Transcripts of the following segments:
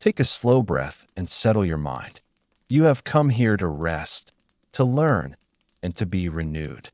Take a slow breath and settle your mind. You have come here to rest, to learn, and to be renewed.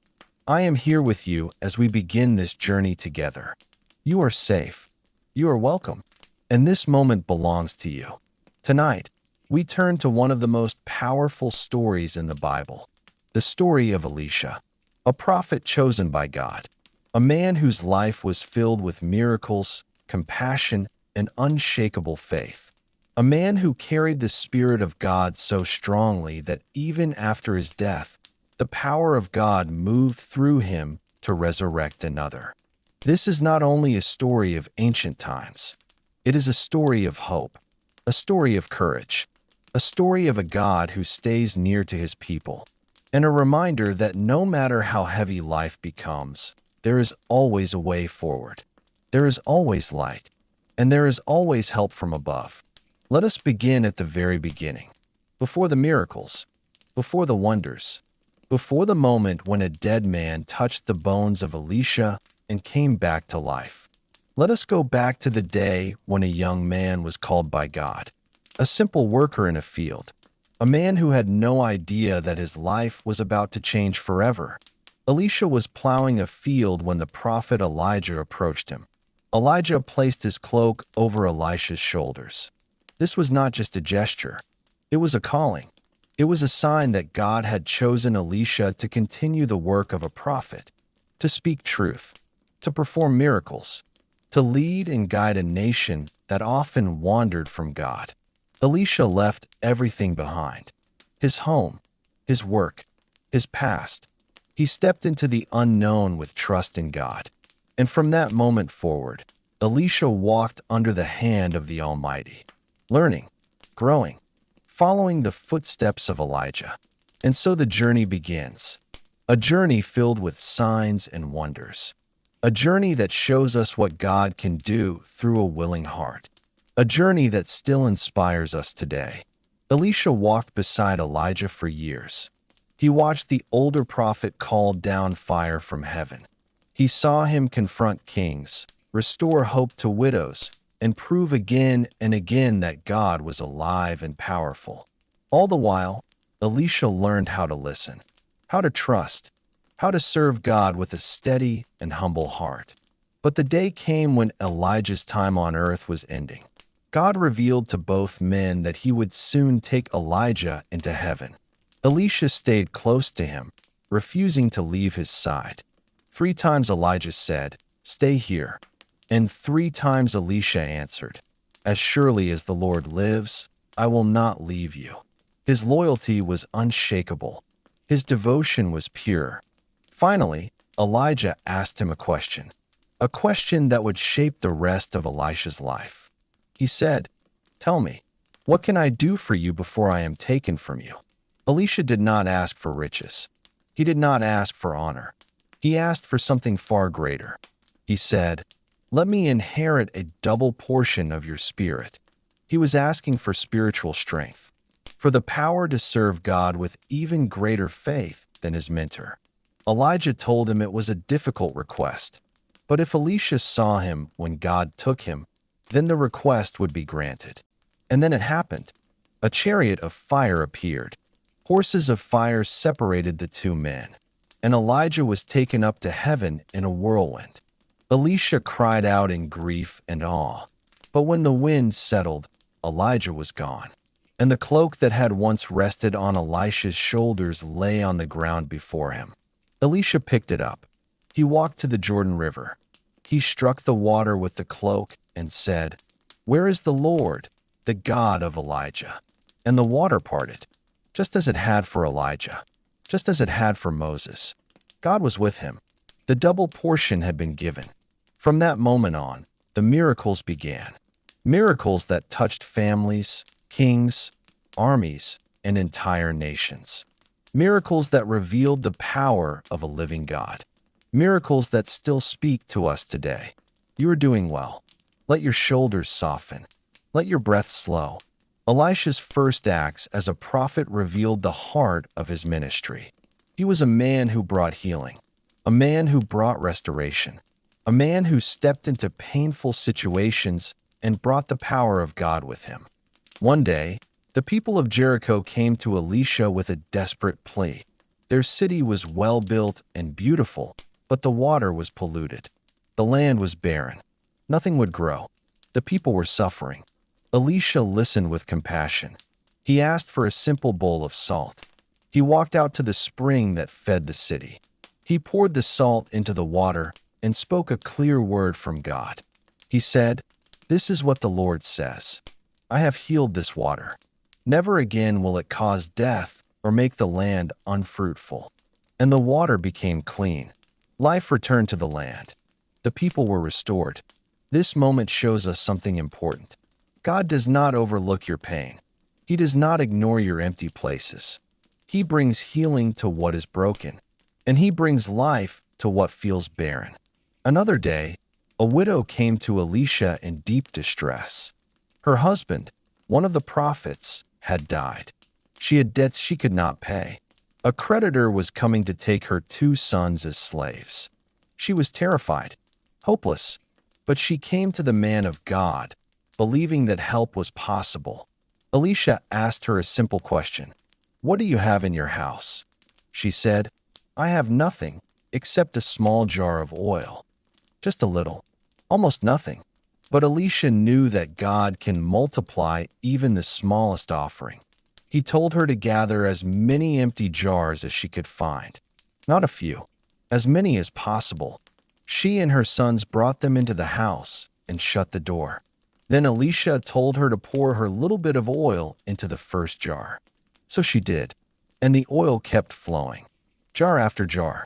I am here with you as we begin this journey together. You are safe. You are welcome. And this moment belongs to you. Tonight, we turn to one of the most powerful stories in the Bible, the story of Elisha, a prophet chosen by God, a man whose life was filled with miracles, compassion, and unshakable faith. A man who carried the Spirit of God so strongly that even after his death, the power of God moved through him to resurrect another. This is not only a story of ancient times, it is a story of hope, a story of courage, a story of a God who stays near to his people, and a reminder that no matter how heavy life becomes, there is always a way forward. There is always light, and there is always help from above. Let us begin at the very beginning, before the miracles, before the wonders, before the moment when a dead man touched the bones of Elisha and came back to life. Let us go back to the day when a young man was called by God, a simple worker in a field, a man who had no idea that his life was about to change forever. Elisha was plowing a field when the prophet Elijah approached him. Elijah placed his cloak over Elisha's shoulders. This was not just a gesture. It was a calling. It was a sign that God had chosen Elisha to continue the work of a prophet, to speak truth, to perform miracles, to lead and guide a nation that often wandered from God. Elisha left everything behind: his home, his work, his past. He stepped into the unknown with trust in God. And from that moment forward, Elisha walked under the hand of the Almighty, learning, growing, following the footsteps of Elijah. And so the journey begins, a journey filled with signs and wonders, a journey that shows us what God can do through a willing heart. A journey that still inspires us today. Elisha walked beside Elijah for years. He watched the older prophet call down fire from heaven. He saw him confront kings, restore hope to widows, and prove again and again that God was alive and powerful. All the while, Elisha learned how to listen, how to trust, how to serve God with a steady and humble heart. But the day came when Elijah's time on earth was ending. God revealed to both men that he would soon take Elijah into heaven. Elisha stayed close to him, refusing to leave his side. 3 times Elijah said, "Stay here." And 3 times Elisha answered, "As surely as the Lord lives, I will not leave you." His loyalty was unshakable. His devotion was pure. Finally, Elijah asked him a question that would shape the rest of Elisha's life. He said, "Tell me, what can I do for you before I am taken from you?" Elisha did not ask for riches. He did not ask for honor. He asked for something far greater. He said, "Let me inherit a double portion of your spirit." He was asking for spiritual strength, for the power to serve God with even greater faith than his mentor. Elijah told him it was a difficult request, but if Elisha saw him when God took him, then the request would be granted. And then it happened. A chariot of fire appeared. Horses of fire separated the 2 men, and Elijah was taken up to heaven in a whirlwind. Elisha cried out in grief and awe. But when the wind settled, Elijah was gone, and the cloak that had once rested on Elisha's shoulders lay on the ground before him. Elisha picked it up. He walked to the Jordan River. He struck the water with the cloak and said, "Where is the Lord, the God of Elijah?" And the water parted, just as it had for Elijah, just as it had for Moses. God was with him. The double portion had been given. From that moment on, the miracles began. Miracles that touched families, kings, armies, and entire nations. Miracles that revealed the power of a living God. Miracles that still speak to us today. You are doing well. Let your shoulders soften. Let your breath slow. Elisha's first acts as a prophet revealed the heart of his ministry. He was a man who brought healing, a man who brought restoration, a man who stepped into painful situations and brought the power of God with him. One day, the people of Jericho came to Elisha with a desperate plea. Their city was well built and beautiful, but the water was polluted. The land was barren. Nothing would grow. The people were suffering. Elisha listened with compassion. He asked for a simple bowl of salt. He walked out to the spring that fed the city. He poured the salt into the water and spoke a clear word from God. He said, "This is what the Lord says. I have healed this water. Never again will it cause death or make the land unfruitful." And the water became clean. Life returned to the land. The people were restored. This moment shows us something important. God does not overlook your pain. He does not ignore your empty places. He brings healing to what is broken, and He brings life to what feels barren. Another day, a widow came to Elisha in deep distress. Her husband, one of the prophets, had died. She had debts she could not pay. A creditor was coming to take her 2 sons as slaves. She was terrified, hopeless, but she came to the man of God, believing that help was possible. Elisha asked her a simple question. "What do you have in your house?" She said, "I have nothing except a small jar of oil." Just a little, almost nothing. But Elisha knew that God can multiply even the smallest offering. He told her to gather as many empty jars as she could find. Not a few, as many as possible. She and her sons brought them into the house and shut the door. Then Elisha told her to pour her little bit of oil into the first jar. So she did, and the oil kept flowing, jar after jar,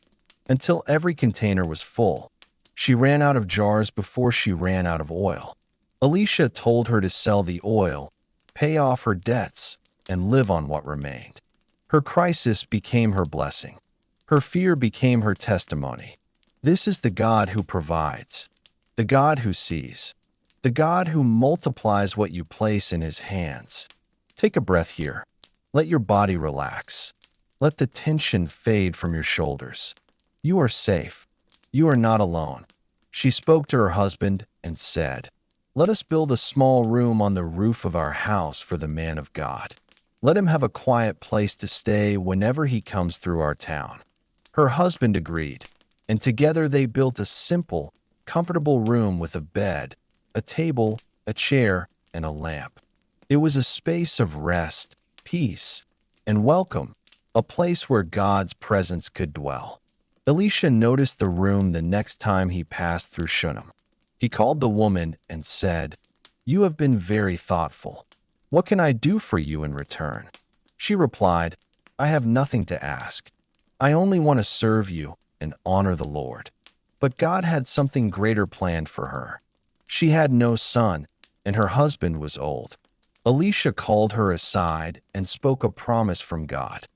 until every container was full. She ran out of jars before she ran out of oil. Elisha told her to sell the oil, pay off her debts, and live on what remained. Her crisis became her blessing. Her fear became her testimony. This is the God who provides, the God who sees, the God who multiplies what you place in His hands. Take a breath here. Let your body relax. Let the tension fade from your shoulders. You are safe. You are not alone. She spoke to her husband and said, "Let us build a small room on the roof of our house for the man of God. Let him have a quiet place to stay whenever he comes through our town." Her husband agreed, and together they built a simple, comfortable room with a bed, a table, a chair, and a lamp. It was a space of rest, peace, and welcome, a place where God's presence could dwell. Elisha noticed the room the next time he passed through Shunem. He called the woman and said, "You have been very thoughtful. What can I do for you in return?" She replied, "I have nothing to ask. I only want to serve you and honor the Lord." But God had something greater planned for her. She had no son, and her husband was old. Elisha called her aside and spoke a promise from God.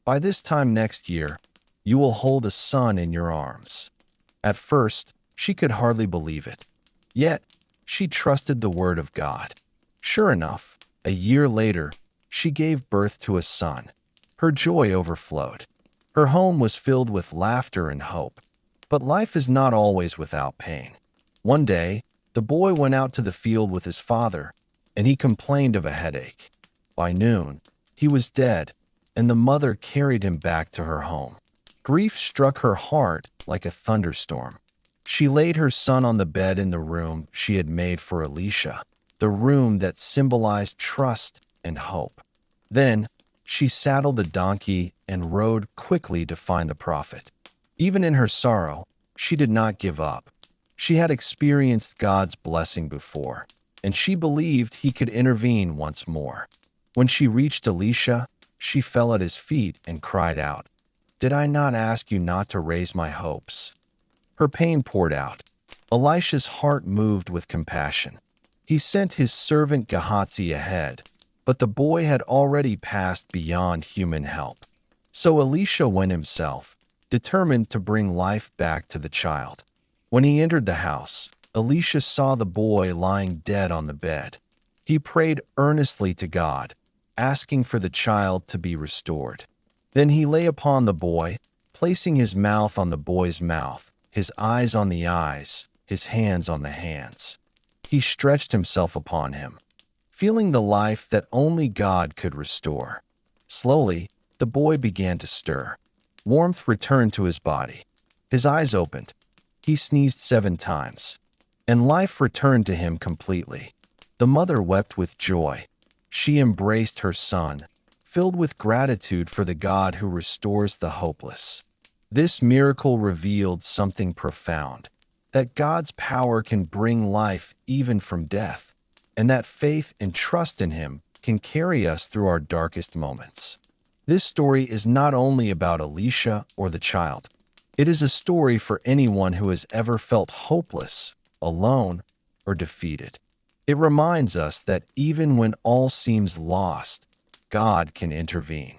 "By this time next year, you will hold a son in your arms." At first, she could hardly believe it. Yet, she trusted the word of God. Sure enough, a year later, she gave birth to a son. Her joy overflowed. Her home was filled with laughter and hope. But life is not always without pain. One day, the boy went out to the field with his father, and he complained of a headache. By noon, he was dead, and the mother carried him back to her home. Grief struck her heart like a thunderstorm. She laid her son on the bed in the room she had made for Elisha, the room that symbolized trust and hope. Then, she saddled a donkey and rode quickly to find the prophet. Even in her sorrow, she did not give up. She had experienced God's blessing before, and she believed He could intervene once more. When she reached Elisha, she fell at his feet and cried out, "Did I not ask you not to raise my hopes?" Her pain poured out. Elisha's heart moved with compassion. He sent his servant Gehazi ahead, but the boy had already passed beyond human help. So Elisha went himself, determined to bring life back to the child. When he entered the house, Elisha saw the boy lying dead on the bed. He prayed earnestly to God, asking for the child to be restored. Then he lay upon the boy, placing his mouth on the boy's mouth, his eyes on the eyes, his hands on the hands. He stretched himself upon him. feeling the life that only God could restore. Slowly, the boy began to stir. Warmth returned to his body. His eyes opened. He sneezed 7 times, and life returned to him completely. The mother wept with joy. She embraced her son, filled with gratitude for the God who restores the hopeless. This miracle revealed something profound, that God's power can bring life even from death, and that faith and trust in Him can carry us through our darkest moments. This story is not only about Elisha or the child. It is a story for anyone who has ever felt hopeless, alone, or defeated. It reminds us that even when all seems lost, God can intervene.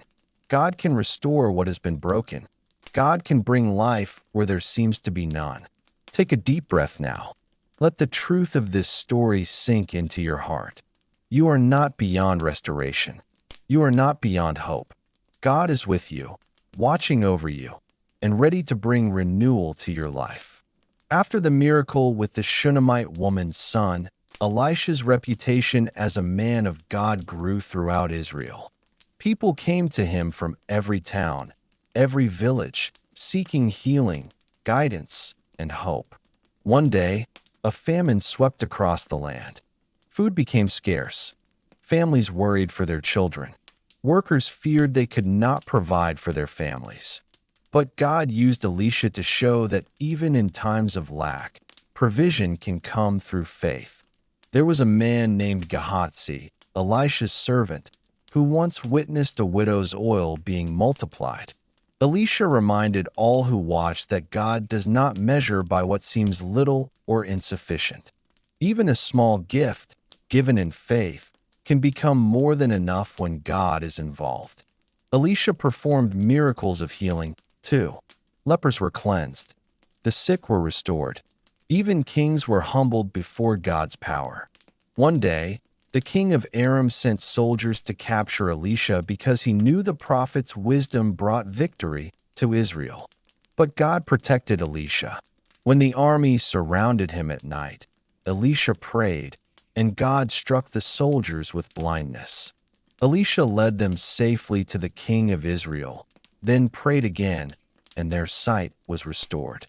God can restore what has been broken. God can bring life where there seems to be none. Take a deep breath now. Let the truth of this story sink into your heart. You are not beyond restoration. You are not beyond hope. God is with you, watching over you, and ready to bring renewal to your life. After the miracle with the Shunammite woman's son, Elisha's reputation as a man of God grew throughout Israel. People came to him from every town, every village, seeking healing, guidance, and hope. One day, a famine swept across the land. Food became scarce. Families worried for their children. Workers feared they could not provide for their families. But God used Elisha to show that even in times of lack, provision can come through faith. There was a man named Gehazi, Elisha's servant, who once witnessed a widow's oil being multiplied. Elisha reminded all who watched that God does not measure by what seems little or insufficient. Even a small gift, given in faith, can become more than enough when God is involved. Elisha performed miracles of healing, too. Lepers were cleansed. The sick were restored. Even kings were humbled before God's power. One day, the king of Aram sent soldiers to capture Elisha because he knew the prophet's wisdom brought victory to Israel. But God protected Elisha. When the army surrounded him at night, Elisha prayed, and God struck the soldiers with blindness. Elisha led them safely to the king of Israel, then prayed again, and their sight was restored.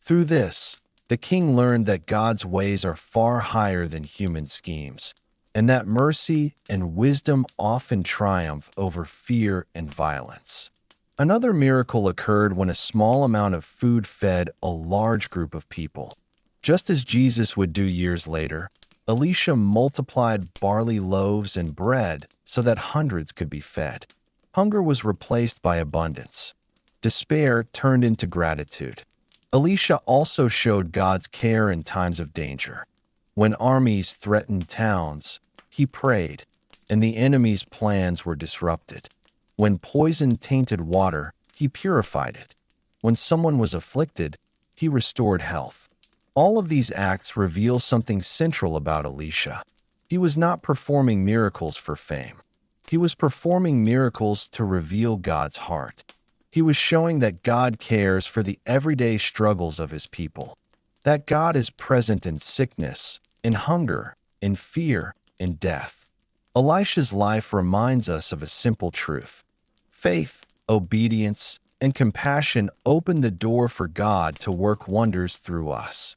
Through this, the king learned that God's ways are far higher than human schemes, and that mercy and wisdom often triumph over fear and violence. Another miracle occurred when a small amount of food fed a large group of people. Just as Jesus would do years later, Elisha multiplied barley loaves and bread so that hundreds could be fed. Hunger was replaced by abundance. Despair turned into gratitude. Elisha also showed God's care in times of danger. When armies threatened towns, he prayed, and the enemy's plans were disrupted. When poison tainted water, he purified it. When someone was afflicted, he restored health. All of these acts reveal something central about Elisha. He was not performing miracles for fame. He was performing miracles to reveal God's heart. He was showing that God cares for the everyday struggles of His people, that God is present in sickness, in hunger, in fear, in death. Elisha's life reminds us of a simple truth. Faith, obedience, and compassion open the door for God to work wonders through us.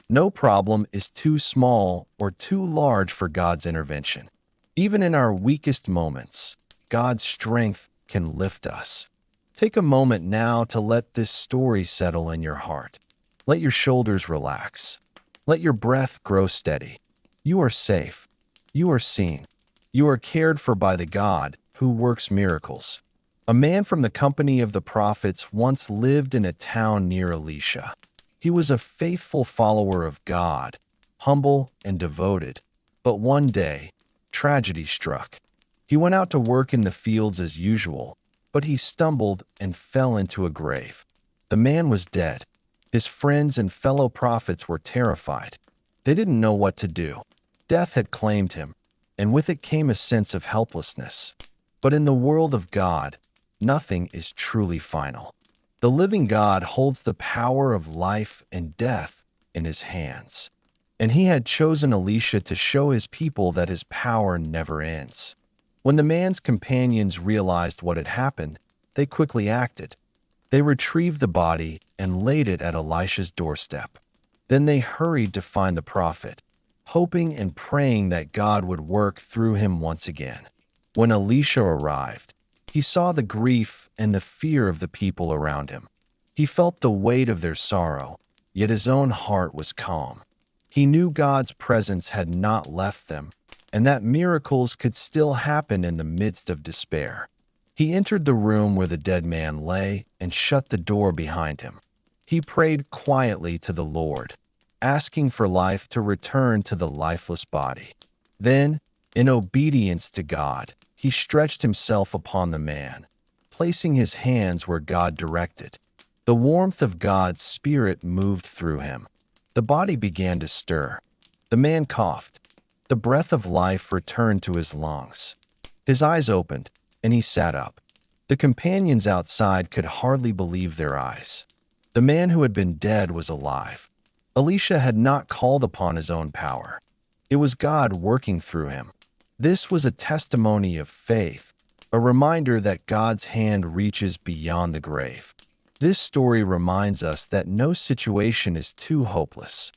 No problem is too small or too large for God's intervention. Even in our weakest moments, God's strength can lift us. Take a moment now to let this story settle in your heart. Let your shoulders relax. Let your breath grow steady. You are safe. You are seen. You are cared for by the God who works miracles. A man from the company of the prophets once lived in a town near Elisha. He was a faithful follower of God, humble and devoted. But one day, tragedy struck. He went out to work in the fields as usual, but he stumbled and fell into a grave. The man was dead. His friends and fellow prophets were terrified. They didn't know what to do. Death had claimed him, and with it came a sense of helplessness. But in the world of God, nothing is truly final. The living God holds the power of life and death in His hands. and he had chosen Elisha to show his people that his power never ends. When the man's companions realized what had happened, they quickly acted. They retrieved the body and laid it at Elisha's doorstep. Then they hurried to find the prophet, hoping and praying that God would work through him once again. When Elisha arrived, he saw the grief and the fear of the people around him. He felt the weight of their sorrow, yet his own heart was calm. He knew God's presence had not left them, and that miracles could still happen in the midst of despair. He entered the room where the dead man lay and shut the door behind him. He prayed quietly to the Lord, asking for life to return to the lifeless body. Then, in obedience to God, he stretched himself upon the man, placing his hands where God directed. The warmth of God's Spirit moved through him. The body began to stir. The man coughed. The breath of life returned to his lungs. His eyes opened, and he sat up. The companions outside could hardly believe their eyes. The man who had been dead was alive. Elisha had not called upon his own power. It was God working through him. This was a testimony of faith, a reminder that God's hand reaches beyond the grave. This story reminds us that no situation is too hopeless.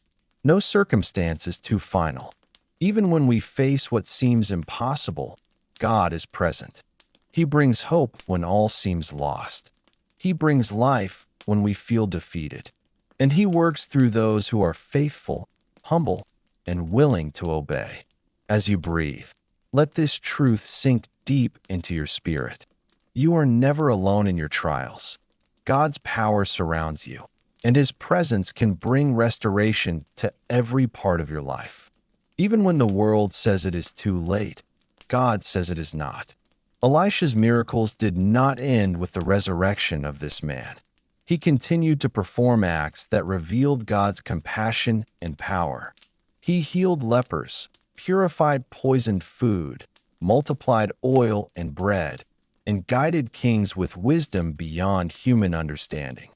No circumstance is too final. Even when we face what seems impossible, God is present. He brings hope when all seems lost. He brings life when we feel defeated. And he works through those who are faithful, humble, and willing to obey. As you breathe, let this truth sink deep into your spirit. You are never alone in your trials. God's power surrounds you, and his presence can bring restoration to every part of your life. Even when the world says it is too late, God says it is not. Elisha's miracles did not end with the resurrection of this man. He continued to perform acts that revealed God's compassion and power. He healed lepers, purified poisoned food, multiplied oil and bread, and guided kings with wisdom beyond human understanding.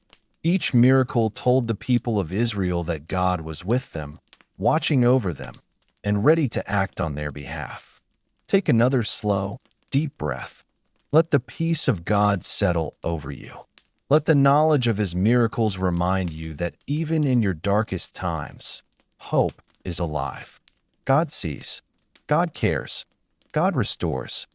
Each miracle told the people of Israel that God was with them, watching over them, and ready to act on their behalf. Take another slow, deep breath. Let the peace of God settle over you. Let the knowledge of his miracles remind you that even in your darkest times, hope is alive. God sees. God cares. God restores.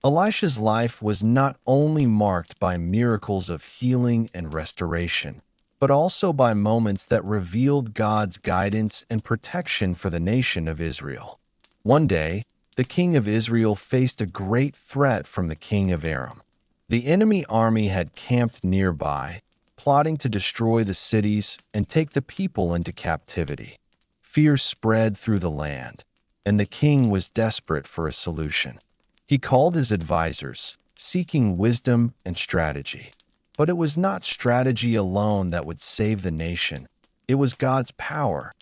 Elisha's life was not only marked by miracles of healing and restoration, but also by moments that revealed God's guidance and protection for the nation of Israel. One day, the king of Israel faced a great threat from the king of Aram. The enemy army had camped nearby, plotting to destroy the cities and take the people into captivity. Fear spread through the land, and the king was desperate for a solution. He called his advisors, seeking wisdom and strategy. But it was not strategy alone that would save the nation. It was God's power,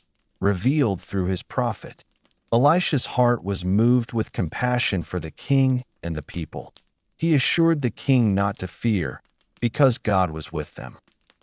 revealed through his prophet. Elisha's heart was moved with compassion for the king and the people. He assured the king not to fear, because God was with them.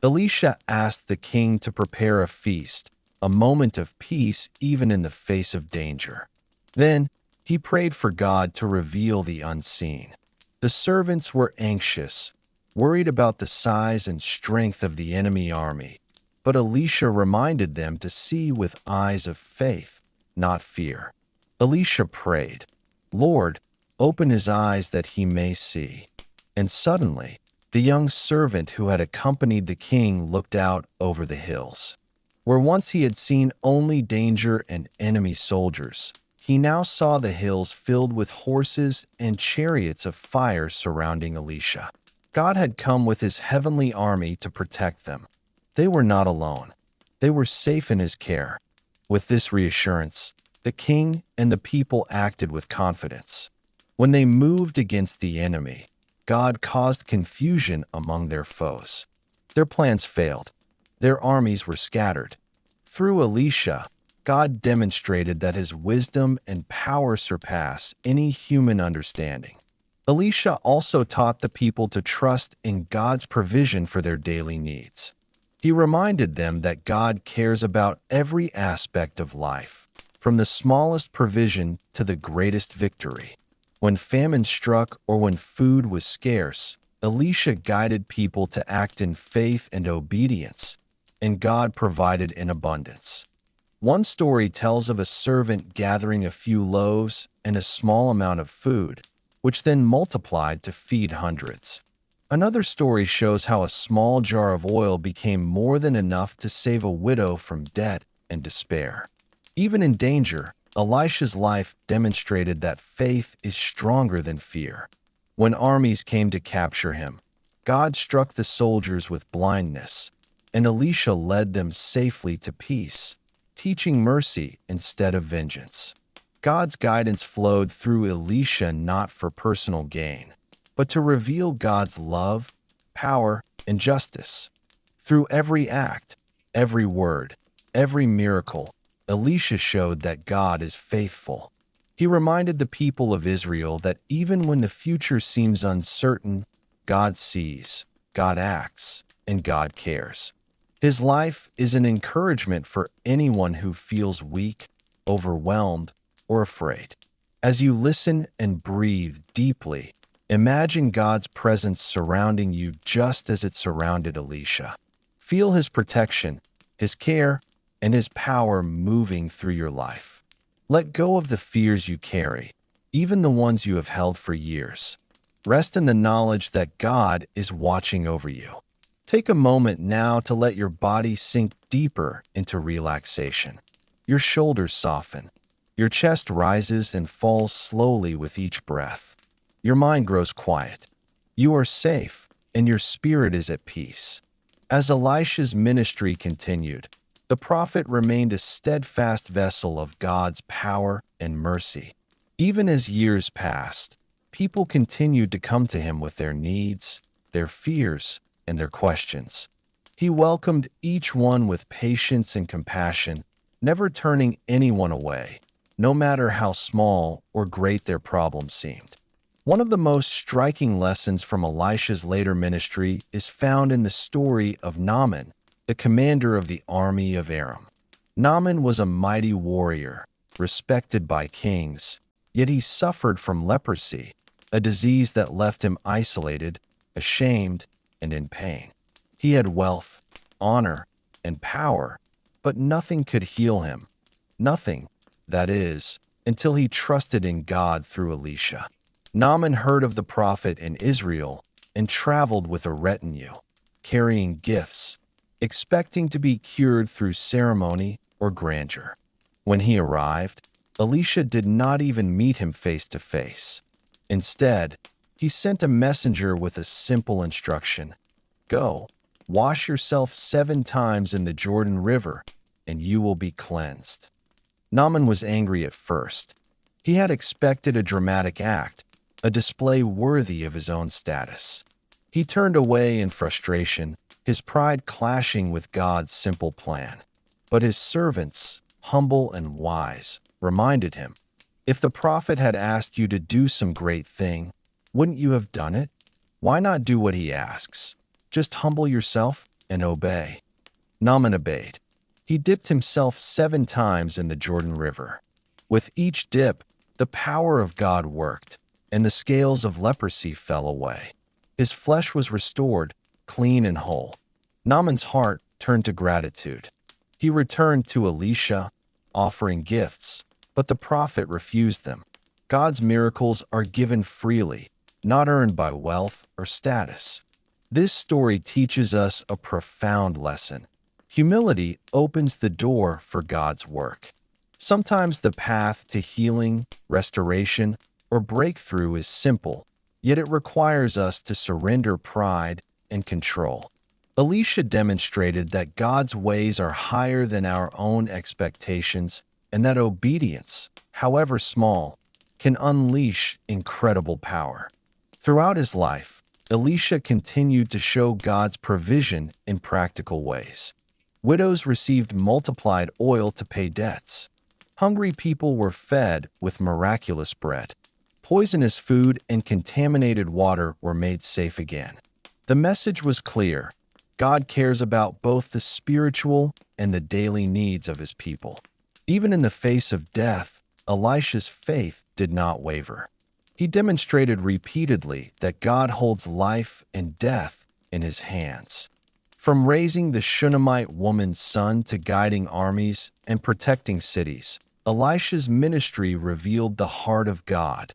Elisha asked the king to prepare a feast, a moment of peace even in the face of danger. Then, he prayed for God to reveal the unseen. The servants were anxious, worried about the size and strength of the enemy army, but Elisha reminded them to see with eyes of faith, not fear. Elisha prayed, "Lord, open his eyes that he may see." And suddenly, the young servant who had accompanied the king looked out over the hills. Where once he had seen only danger and enemy soldiers, he now saw the hills filled with horses and chariots of fire surrounding Elisha. God had come with his heavenly army to protect them. They were not alone. They were safe in his care. With this reassurance, the king and the people acted with confidence. When they moved against the enemy, God caused confusion among their foes. Their plans failed. Their armies were scattered. Through Elisha, God demonstrated that his wisdom and power surpass any human understanding. Elisha also taught the people to trust in God's provision for their daily needs. He reminded them that God cares about every aspect of life, from the smallest provision to the greatest victory. When famine struck or when food was scarce, Elisha guided people to act in faith and obedience, and God provided in abundance. One story tells of a servant gathering a few loaves and a small amount of food, which then multiplied to feed hundreds. Another story shows how a small jar of oil became more than enough to save a widow from debt and despair. Even in danger, Elisha's life demonstrated that faith is stronger than fear. When armies came to capture him, God struck the soldiers with blindness, and Elisha led them safely to peace, teaching mercy instead of vengeance. God's guidance flowed through Elisha not for personal gain, but to reveal God's love, power, and justice. Through every act, every word, every miracle, Elisha showed that God is faithful. He reminded the people of Israel that even when the future seems uncertain, God sees, God acts, and God cares. His life is an encouragement for anyone who feels weak, overwhelmed, or afraid. As you listen and breathe deeply, imagine God's presence surrounding you just as it surrounded Elisha. Feel his protection, his care, and his power moving through your life. Let go of the fears you carry, even the ones you have held for years. Rest in the knowledge that God is watching over you. Take a moment now to let your body sink deeper into relaxation. Your shoulders soften. Your chest rises and falls slowly with each breath. Your mind grows quiet. You are safe, and your spirit is at peace. As Elisha's ministry continued, the prophet remained a steadfast vessel of God's power and mercy. Even as years passed, people continued to come to him with their needs, their fears, and their questions. He welcomed each one with patience and compassion, never turning anyone away, no matter how small or great their problem seemed. One of the most striking lessons from Elisha's later ministry is found in the story of Naaman, the commander of the army of Aram. Naaman was a mighty warrior, respected by kings, yet he suffered from leprosy, a disease that left him isolated, ashamed, and in pain. He had wealth, honor, and power, but nothing could heal him. Nothing, that is, until he trusted in God through Elisha. Naaman heard of the prophet in Israel and traveled with a retinue, carrying gifts, expecting to be cured through ceremony or grandeur. When he arrived, Elisha did not even meet him face to face. Instead, he sent a messenger with a simple instruction: "Go, wash yourself 7 times in the Jordan River, and you will be cleansed." Naaman was angry at first. He had expected a dramatic act, a display worthy of his own status. He turned away in frustration, his pride clashing with God's simple plan. But his servants, humble and wise, reminded him, "If the prophet had asked you to do some great thing, wouldn't you have done it? Why not do what he asks? Just humble yourself and obey." Naaman obeyed. He dipped himself 7 times in the Jordan River. With each dip, the power of God worked, and the scales of leprosy fell away. His flesh was restored, clean and whole. Naaman's heart turned to gratitude. He returned to Elisha, offering gifts, but the prophet refused them. God's miracles are given freely, not earned by wealth or status. This story teaches us a profound lesson. Humility opens the door for God's work. Sometimes the path to healing, restoration, or breakthrough is simple, yet it requires us to surrender pride and control. Elisha demonstrated that God's ways are higher than our own expectations and that obedience, however small, can unleash incredible power. Throughout his life, Elisha continued to show God's provision in practical ways. Widows received multiplied oil to pay debts. Hungry people were fed with miraculous bread. Poisonous food and contaminated water were made safe again. The message was clear: God cares about both the spiritual and the daily needs of his people. Even in the face of death, Elisha's faith did not waver. He demonstrated repeatedly that God holds life and death in his hands. From raising the Shunammite woman's son to guiding armies and protecting cities, Elisha's ministry revealed the heart of God,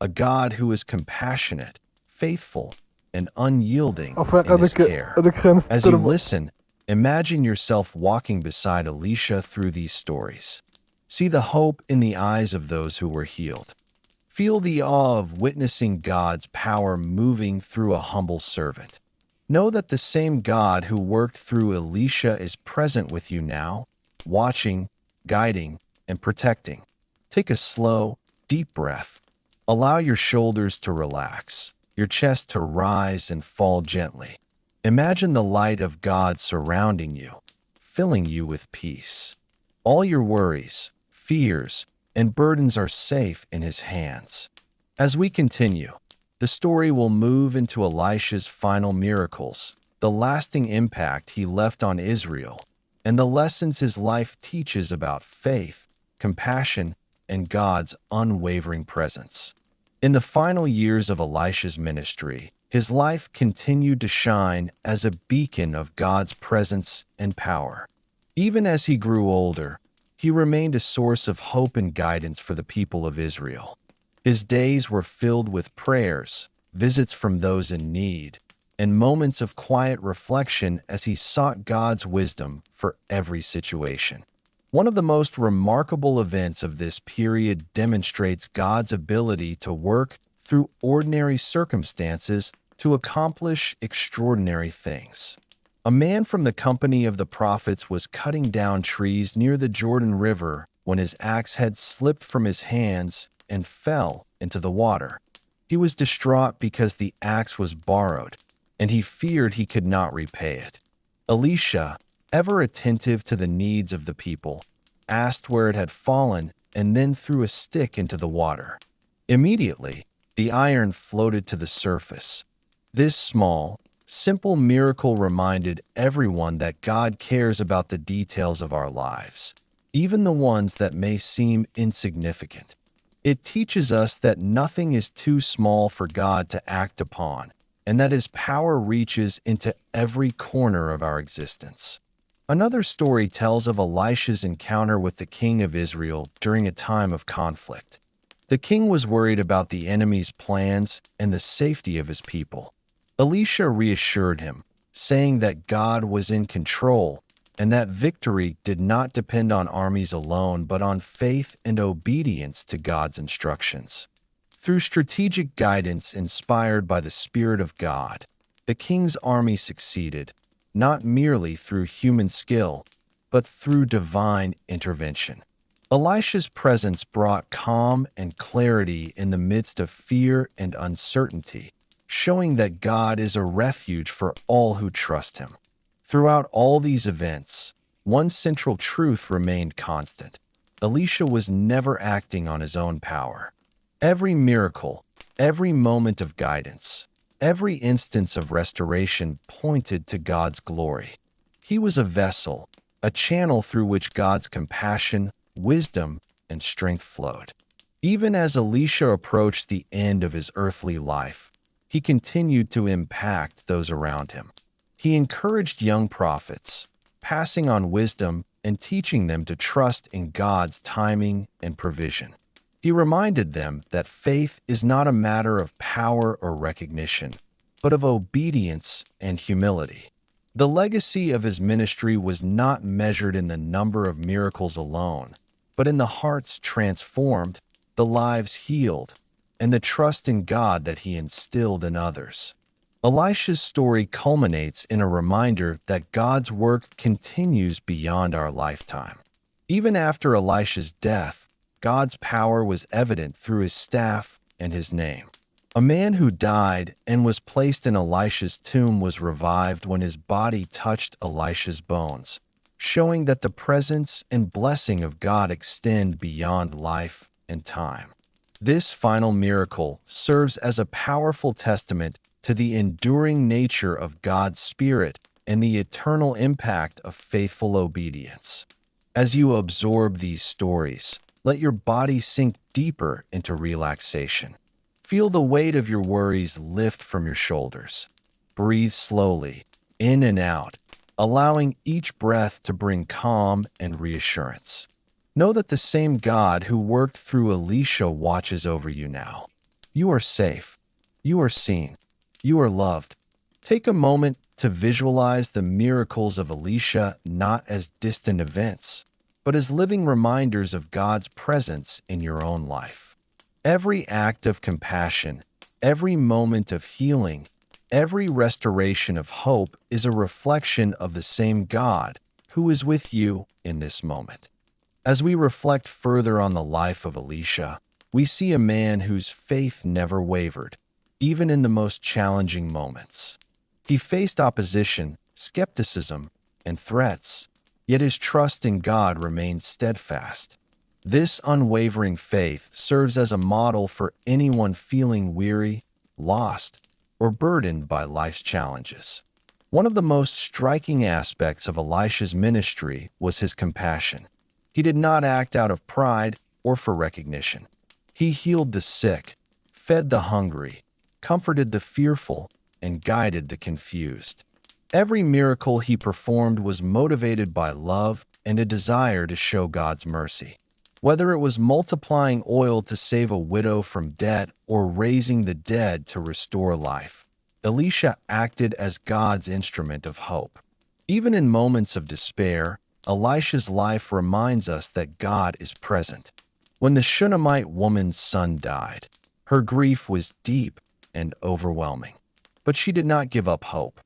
a God who is compassionate, faithful, and unyielding Enfin, in his care. de grens As you listen, imagine yourself walking beside Elisha through these stories. See the hope in the eyes of those who were healed. Feel the awe of witnessing God's power moving through a humble servant. Know that the same God who worked through Elisha is present with you now, watching, guiding, and protecting. Take a slow, deep breath. Allow your shoulders to relax, your chest to rise and fall gently. Imagine the light of God surrounding you, filling you with peace. All your worries, fears, and burdens are safe in his hands. As we continue, the story will move into Elisha's final miracles, the lasting impact he left on Israel, and the lessons his life teaches about faith, compassion, and God's unwavering presence. In the final years of Elisha's ministry, his life continued to shine as a beacon of God's presence and power. Even as he grew older, he remained a source of hope and guidance for the people of Israel. His days were filled with prayers, visits from those in need, and moments of quiet reflection as he sought God's wisdom for every situation. One of the most remarkable events of this period demonstrates God's ability to work through ordinary circumstances to accomplish extraordinary things. A man from the company of the prophets was cutting down trees near the Jordan River when his axe had slipped from his hands and fell into the water. He was distraught because the axe was borrowed, and he feared he could not repay it. Elisha, ever attentive to the needs of the people, asked where it had fallen and then threw a stick into the water. Immediately, the iron floated to the surface. This small, simple miracle reminded everyone that God cares about the details of our lives, even the ones that may seem insignificant. It teaches us that nothing is too small for God to act upon, and that his power reaches into every corner of our existence. Another story tells of Elisha's encounter with the king of Israel during a time of conflict. The king was worried about the enemy's plans and the safety of his people. Elisha reassured him, saying that God was in control and that victory did not depend on armies alone but on faith and obedience to God's instructions. Through strategic guidance inspired by the Spirit of God, the king's army succeeded, not merely through human skill, but through divine intervention. Elisha's presence brought calm and clarity in the midst of fear and uncertainty, showing that God is a refuge for all who trust him. Throughout all these events, one central truth remained constant. Elisha was never acting on his own power. Every miracle, every moment of guidance, every instance of restoration pointed to God's glory. He was a vessel, a channel through which God's compassion, wisdom, and strength flowed. Even as Elisha approached the end of his earthly life, he continued to impact those around him. He encouraged young prophets, passing on wisdom and teaching them to trust in God's timing and provision. He reminded them that faith is not a matter of power or recognition, but of obedience and humility. The legacy of his ministry was not measured in the number of miracles alone, but in the hearts transformed, the lives healed, and the trust in God that he instilled in others. Elisha's story culminates in a reminder that God's work continues beyond our lifetime. Even after Elisha's death, God's power was evident through his staff and his name. A man who died and was placed in Elisha's tomb was revived when his body touched Elisha's bones, showing that the presence and blessing of God extend beyond life and time. This final miracle serves as a powerful testament to the enduring nature of God's Spirit and the eternal impact of faithful obedience. As you absorb these stories, let your body sink deeper into relaxation. Feel the weight of your worries lift from your shoulders. Breathe slowly, in and out, allowing each breath to bring calm and reassurance. Know that the same God who worked through Elisha watches over you now. You are safe. You are seen. You are loved. Take a moment to visualize the miracles of Elisha not as distant events, but as living reminders of God's presence in your own life. Every act of compassion, every moment of healing, every restoration of hope is a reflection of the same God who is with you in this moment. As we reflect further on the life of Elisha, we see a man whose faith never wavered, even in the most challenging moments. He faced opposition, skepticism, and threats, yet his trust in God remained steadfast. This unwavering faith serves as a model for anyone feeling weary, lost, or burdened by life's challenges. One of the most striking aspects of Elisha's ministry was his compassion. He did not act out of pride or for recognition. He healed the sick, fed the hungry, comforted the fearful, and guided the confused. Every miracle he performed was motivated by love and a desire to show God's mercy. Whether it was multiplying oil to save a widow from debt or raising the dead to restore life, Elisha acted as God's instrument of hope. Even in moments of despair, Elisha's life reminds us that God is present. When the Shunammite woman's son died, her grief was deep and overwhelming. But she did not give up hope.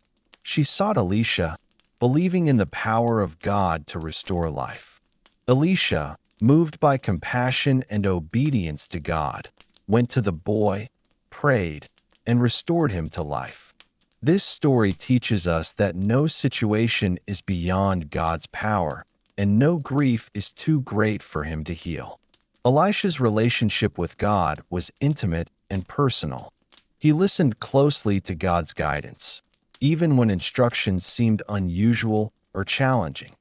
She sought Elisha, believing in the power of God to restore life. Elisha, moved by compassion and obedience to God, went to the boy, prayed, and restored him to life. This story teaches us that no situation is beyond God's power, and no grief is too great for him to heal. Elisha's relationship with God was intimate and personal. He listened closely to God's guidance, even when instructions seemed unusual or challenging.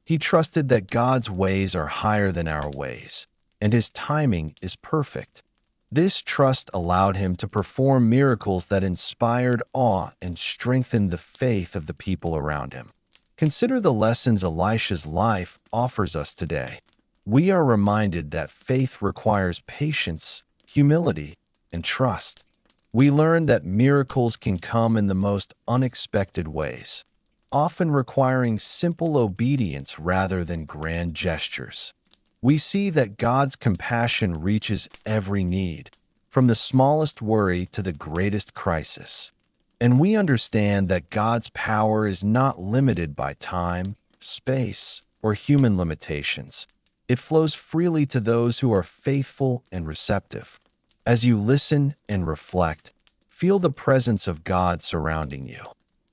He trusted that God's ways are higher than our ways, and his timing is perfect. This trust allowed him to perform miracles that inspired awe and strengthened the faith of the people around him. Consider the lessons Elisha's life offers us today. We are reminded that faith requires patience, humility, and trust. We learn that miracles can come in the most unexpected ways, often requiring simple obedience rather than grand gestures. We see that God's compassion reaches every need, from the smallest worry to the greatest crisis. And we understand that God's power is not limited by time, space, or human limitations. It flows freely to those who are faithful and receptive. As you listen and reflect, feel the presence of God surrounding you.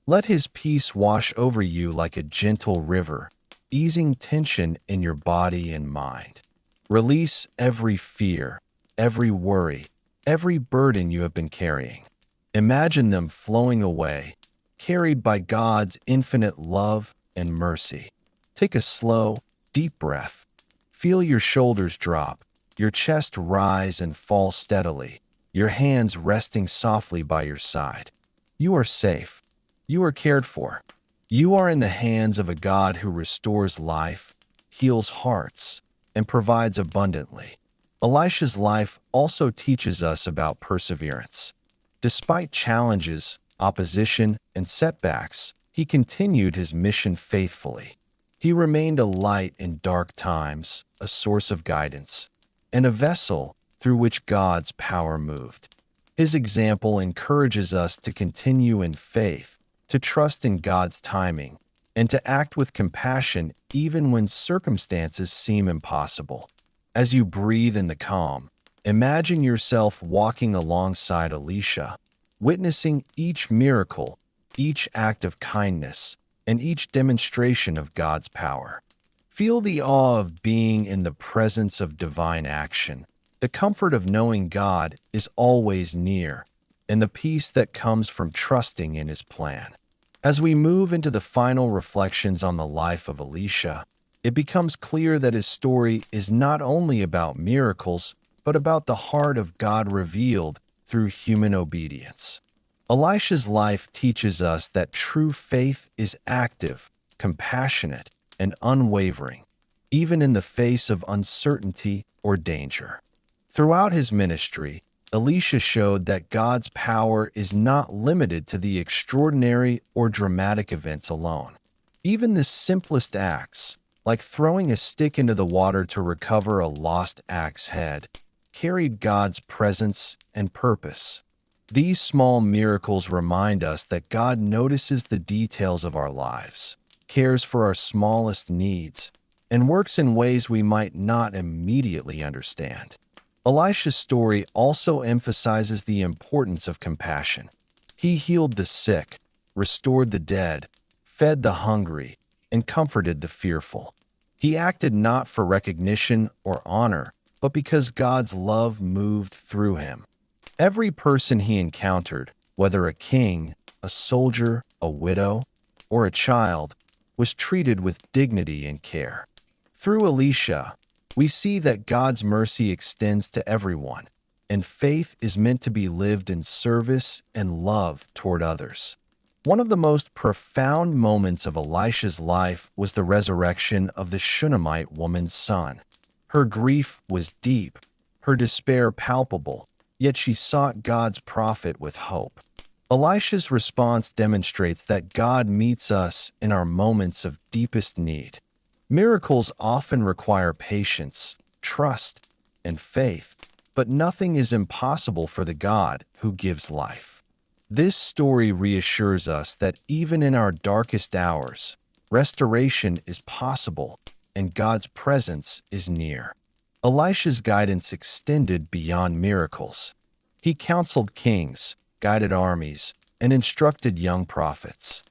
Let his peace wash over you like a gentle river, easing tension in your body and mind. Release every fear, every worry, every burden you have been carrying. Imagine them flowing away, carried by God's infinite love and mercy. Take a slow, deep breath. Feel your shoulders drop, your chest rise and fall steadily, your hands resting softly by your side. You are safe. You are cared for. You are in the hands of a God who restores life, heals hearts, and provides abundantly. Elisha's life also teaches us about perseverance. Despite challenges, opposition, and setbacks, he continued his mission faithfully. He remained a light in dark times, a source of guidance, and a vessel through which God's power moved. His example encourages us to continue in faith, to trust in God's timing, and to act with compassion even when circumstances seem impossible. As you breathe in the calm, imagine yourself walking alongside Elisha, witnessing each miracle, each act of kindness, and each demonstration of God's power. Feel the awe of being in the presence of divine action, the comfort of knowing God is always near, and the peace that comes from trusting in his plan. As we move into the final reflections on the life of Elisha, it becomes clear that his story is not only about miracles, but about the heart of God revealed through human obedience. Elisha's life teaches us that true faith is active, compassionate, and unwavering, even in the face of uncertainty or danger. Throughout his ministry, Elisha showed that God's power is not limited to the extraordinary or dramatic events alone. Even the simplest acts, like throwing a stick into the water to recover a lost axe head, carried God's presence and purpose. These small miracles remind us that God notices the details of our lives, cares for our smallest needs, and works in ways we might not immediately understand. Elisha's story also emphasizes the importance of compassion. He healed the sick, restored the dead, fed the hungry, and comforted the fearful. He acted not for recognition or honor, but because God's love moved through him. Every person he encountered, whether a king, a soldier, a widow, or a child, was treated with dignity and care. Through Elisha, we see that God's mercy extends to everyone, and faith is meant to be lived in service and love toward others. One of the most profound moments of Elisha's life was the resurrection of the Shunammite woman's son. Her grief was deep, her despair palpable, yet she sought God's prophet with hope. Elisha's response demonstrates that God meets us in our moments of deepest need. Miracles often require patience, trust, and faith, but nothing is impossible for the God who gives life. This story reassures us that even in our darkest hours, restoration is possible and God's presence is near. Elisha's guidance extended beyond miracles. He counseled kings, guided armies, and instructed young prophets.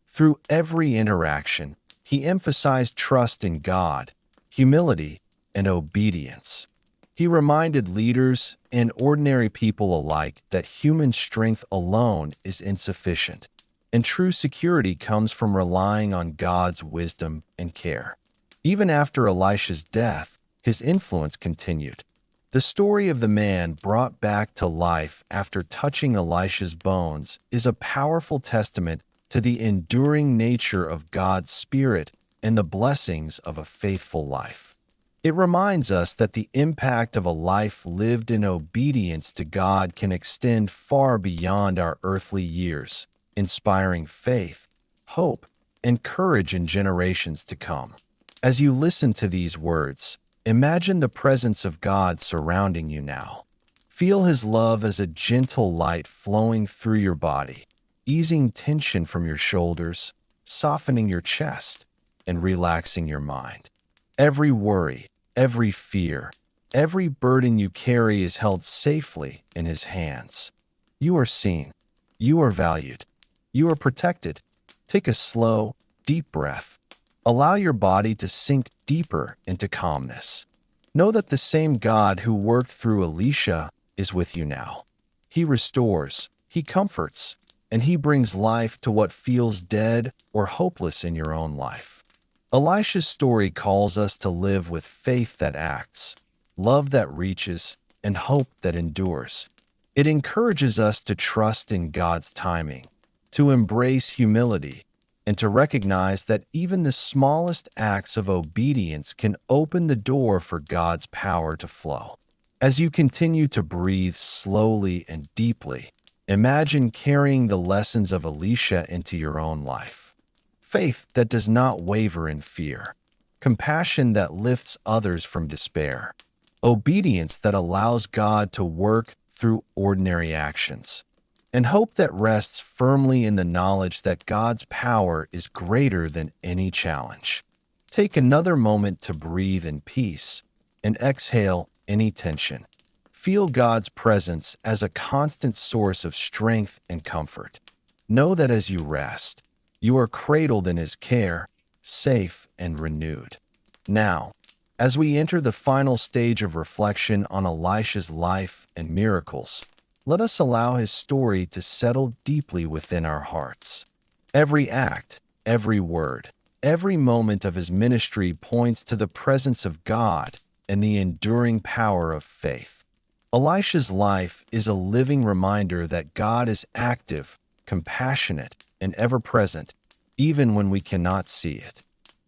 Through every interaction, he emphasized trust in God, humility, and obedience. He reminded leaders and ordinary people alike that human strength alone is insufficient, and true security comes from relying on God's wisdom and care. Even after Elisha's death, his influence continued. The story of the man brought back to life after touching Elisha's bones is a powerful testament to the enduring nature of God's Spirit and the blessings of a faithful life. It reminds us that the impact of a life lived in obedience to God can extend far beyond our earthly years, inspiring faith, hope, and courage in generations to come. As you listen to these words, imagine the presence of God surrounding you now. Feel His love as a gentle light flowing through your body, easing tension from your shoulders, softening your chest, and relaxing your mind. Every worry, every fear, every burden you carry is held safely in His hands. You are seen. You are valued. You are protected. Take a slow, deep breath. Allow your body to sink deeper into calmness. Know that the same God who worked through Elisha is with you now. He restores, He comforts, and He brings life to what feels dead or hopeless in your own life. Elisha's story calls us to live with faith that acts, love that reaches, and hope that endures. It encourages us to trust in God's timing, to embrace humility, and to recognize that even the smallest acts of obedience can open the door for God's power to flow. As you continue to breathe slowly and deeply, imagine carrying the lessons of Elisha into your own life. Faith that does not waver in fear, compassion that lifts others from despair, obedience that allows God to work through ordinary actions, and hope that rests firmly in the knowledge that God's power is greater than any challenge. Take another moment to breathe in peace and exhale any tension. Feel God's presence as a constant source of strength and comfort. Know that as you rest, you are cradled in His care, safe and renewed. Now, as we enter the final stage of reflection on Elisha's life and miracles, let us allow his story to settle deeply within our hearts. Every act, every word, Every moment of his ministry points to the presence of God and the enduring power of faith. Elisha's life is a living reminder that God is active, compassionate, and ever present, even when we cannot see it.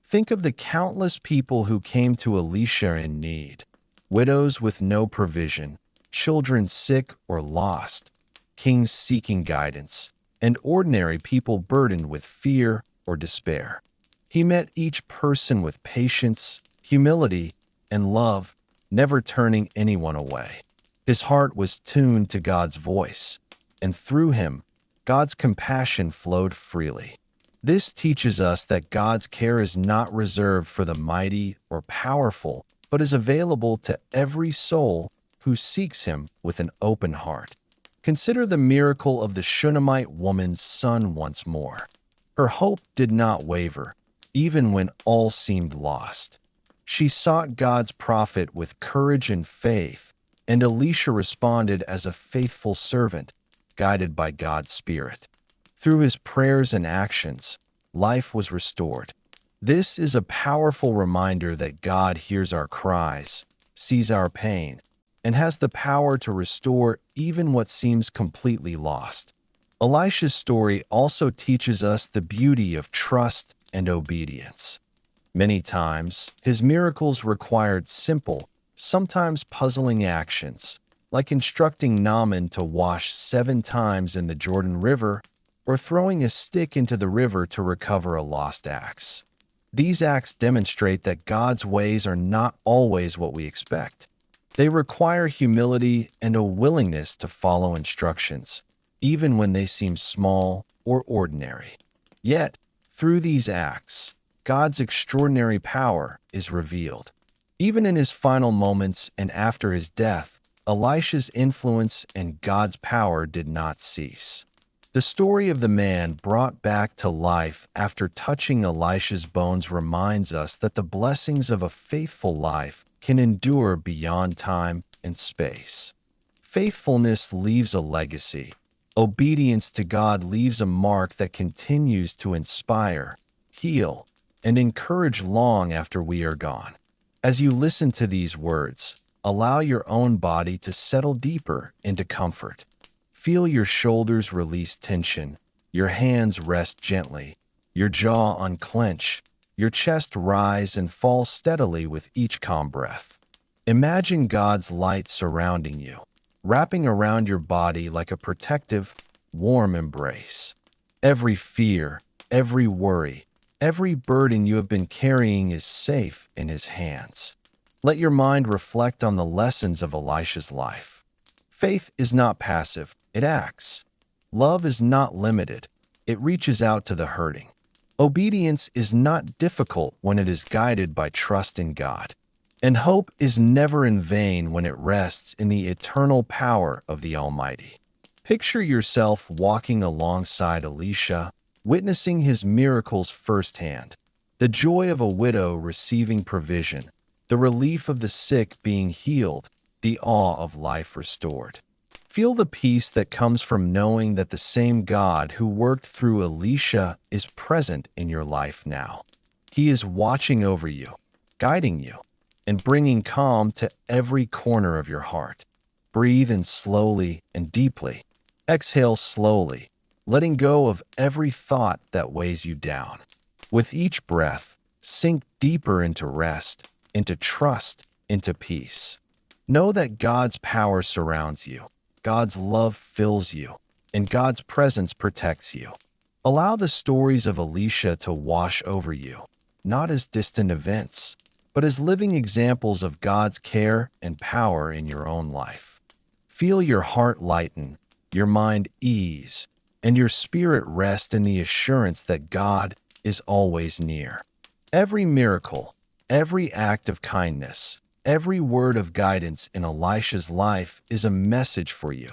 Think of the countless people who came to Elisha in need: widows with no provision, children sick or lost, kings seeking guidance, and ordinary people burdened with fear or despair. He met each person with patience, humility, and love, never turning anyone away. His heart was tuned to God's voice, and through him, God's compassion flowed freely. This teaches us that God's care is not reserved for the mighty or powerful, but is available to every soul who seeks him with an open heart. Consider the miracle of the Shunammite woman's son once more. Her hope did not waver, even when all seemed lost. She sought God's prophet with courage and faith, and Elisha responded as a faithful servant, guided by God's Spirit. Through his prayers and actions, life was restored. This is a powerful reminder that God hears our cries, sees our pain, and has the power to restore even what seems completely lost. Elisha's story also teaches us the beauty of trust and obedience. Many times, his miracles required simple, sometimes puzzling actions, like instructing Naaman to wash 7 times in the Jordan River or throwing a stick into the river to recover a lost axe. These acts demonstrate that God's ways are not always what we expect. They require humility and a willingness to follow instructions, even when they seem small or ordinary. Yet, through these acts, God's extraordinary power is revealed. Even in his final moments and after his death, Elisha's influence and God's power did not cease. The story of the man brought back to life after touching Elisha's bones reminds us that the blessings of a faithful life can endure beyond time and space. Faithfulness leaves a legacy. Obedience to God leaves a mark that continues to inspire, heal, and encourage long after we are gone. As you listen to these words, allow your own body to settle deeper into comfort. Feel your shoulders release tension, your hands rest gently, your jaw unclench, your chest rise and fall steadily with each calm breath. Imagine God's light surrounding you, wrapping around your body like a protective, warm embrace. Every fear, every worry, every burden you have been carrying is safe in his hands. Let your mind reflect on the lessons of Elisha's life. Faith is not passive, it acts. Love is not limited, it reaches out to the hurting. Obedience is not difficult when it is guided by trust in God. And hope is never in vain when it rests in the eternal power of the Almighty. Picture yourself walking alongside Elisha, witnessing his miracles firsthand. The joy of a widow receiving provision, the relief of the sick being healed, the awe of life restored. Feel the peace that comes from knowing that the same God who worked through Elisha is present in your life now. He is watching over you, guiding you, and bringing calm to every corner of your heart. Breathe in slowly and deeply. Exhale slowly, letting go of every thought that weighs you down. With each breath, sink deeper into rest, into trust, into peace. Know that God's power surrounds you, God's love fills you, and God's presence protects you. Allow the stories of Elisha to wash over you, not as distant events, but as living examples of God's care and power in your own life. Feel your heart lighten, your mind ease, and your spirit rest in the assurance that God is always near. Every miracle, every act of kindness, every word of guidance in Elisha's life is a message for you.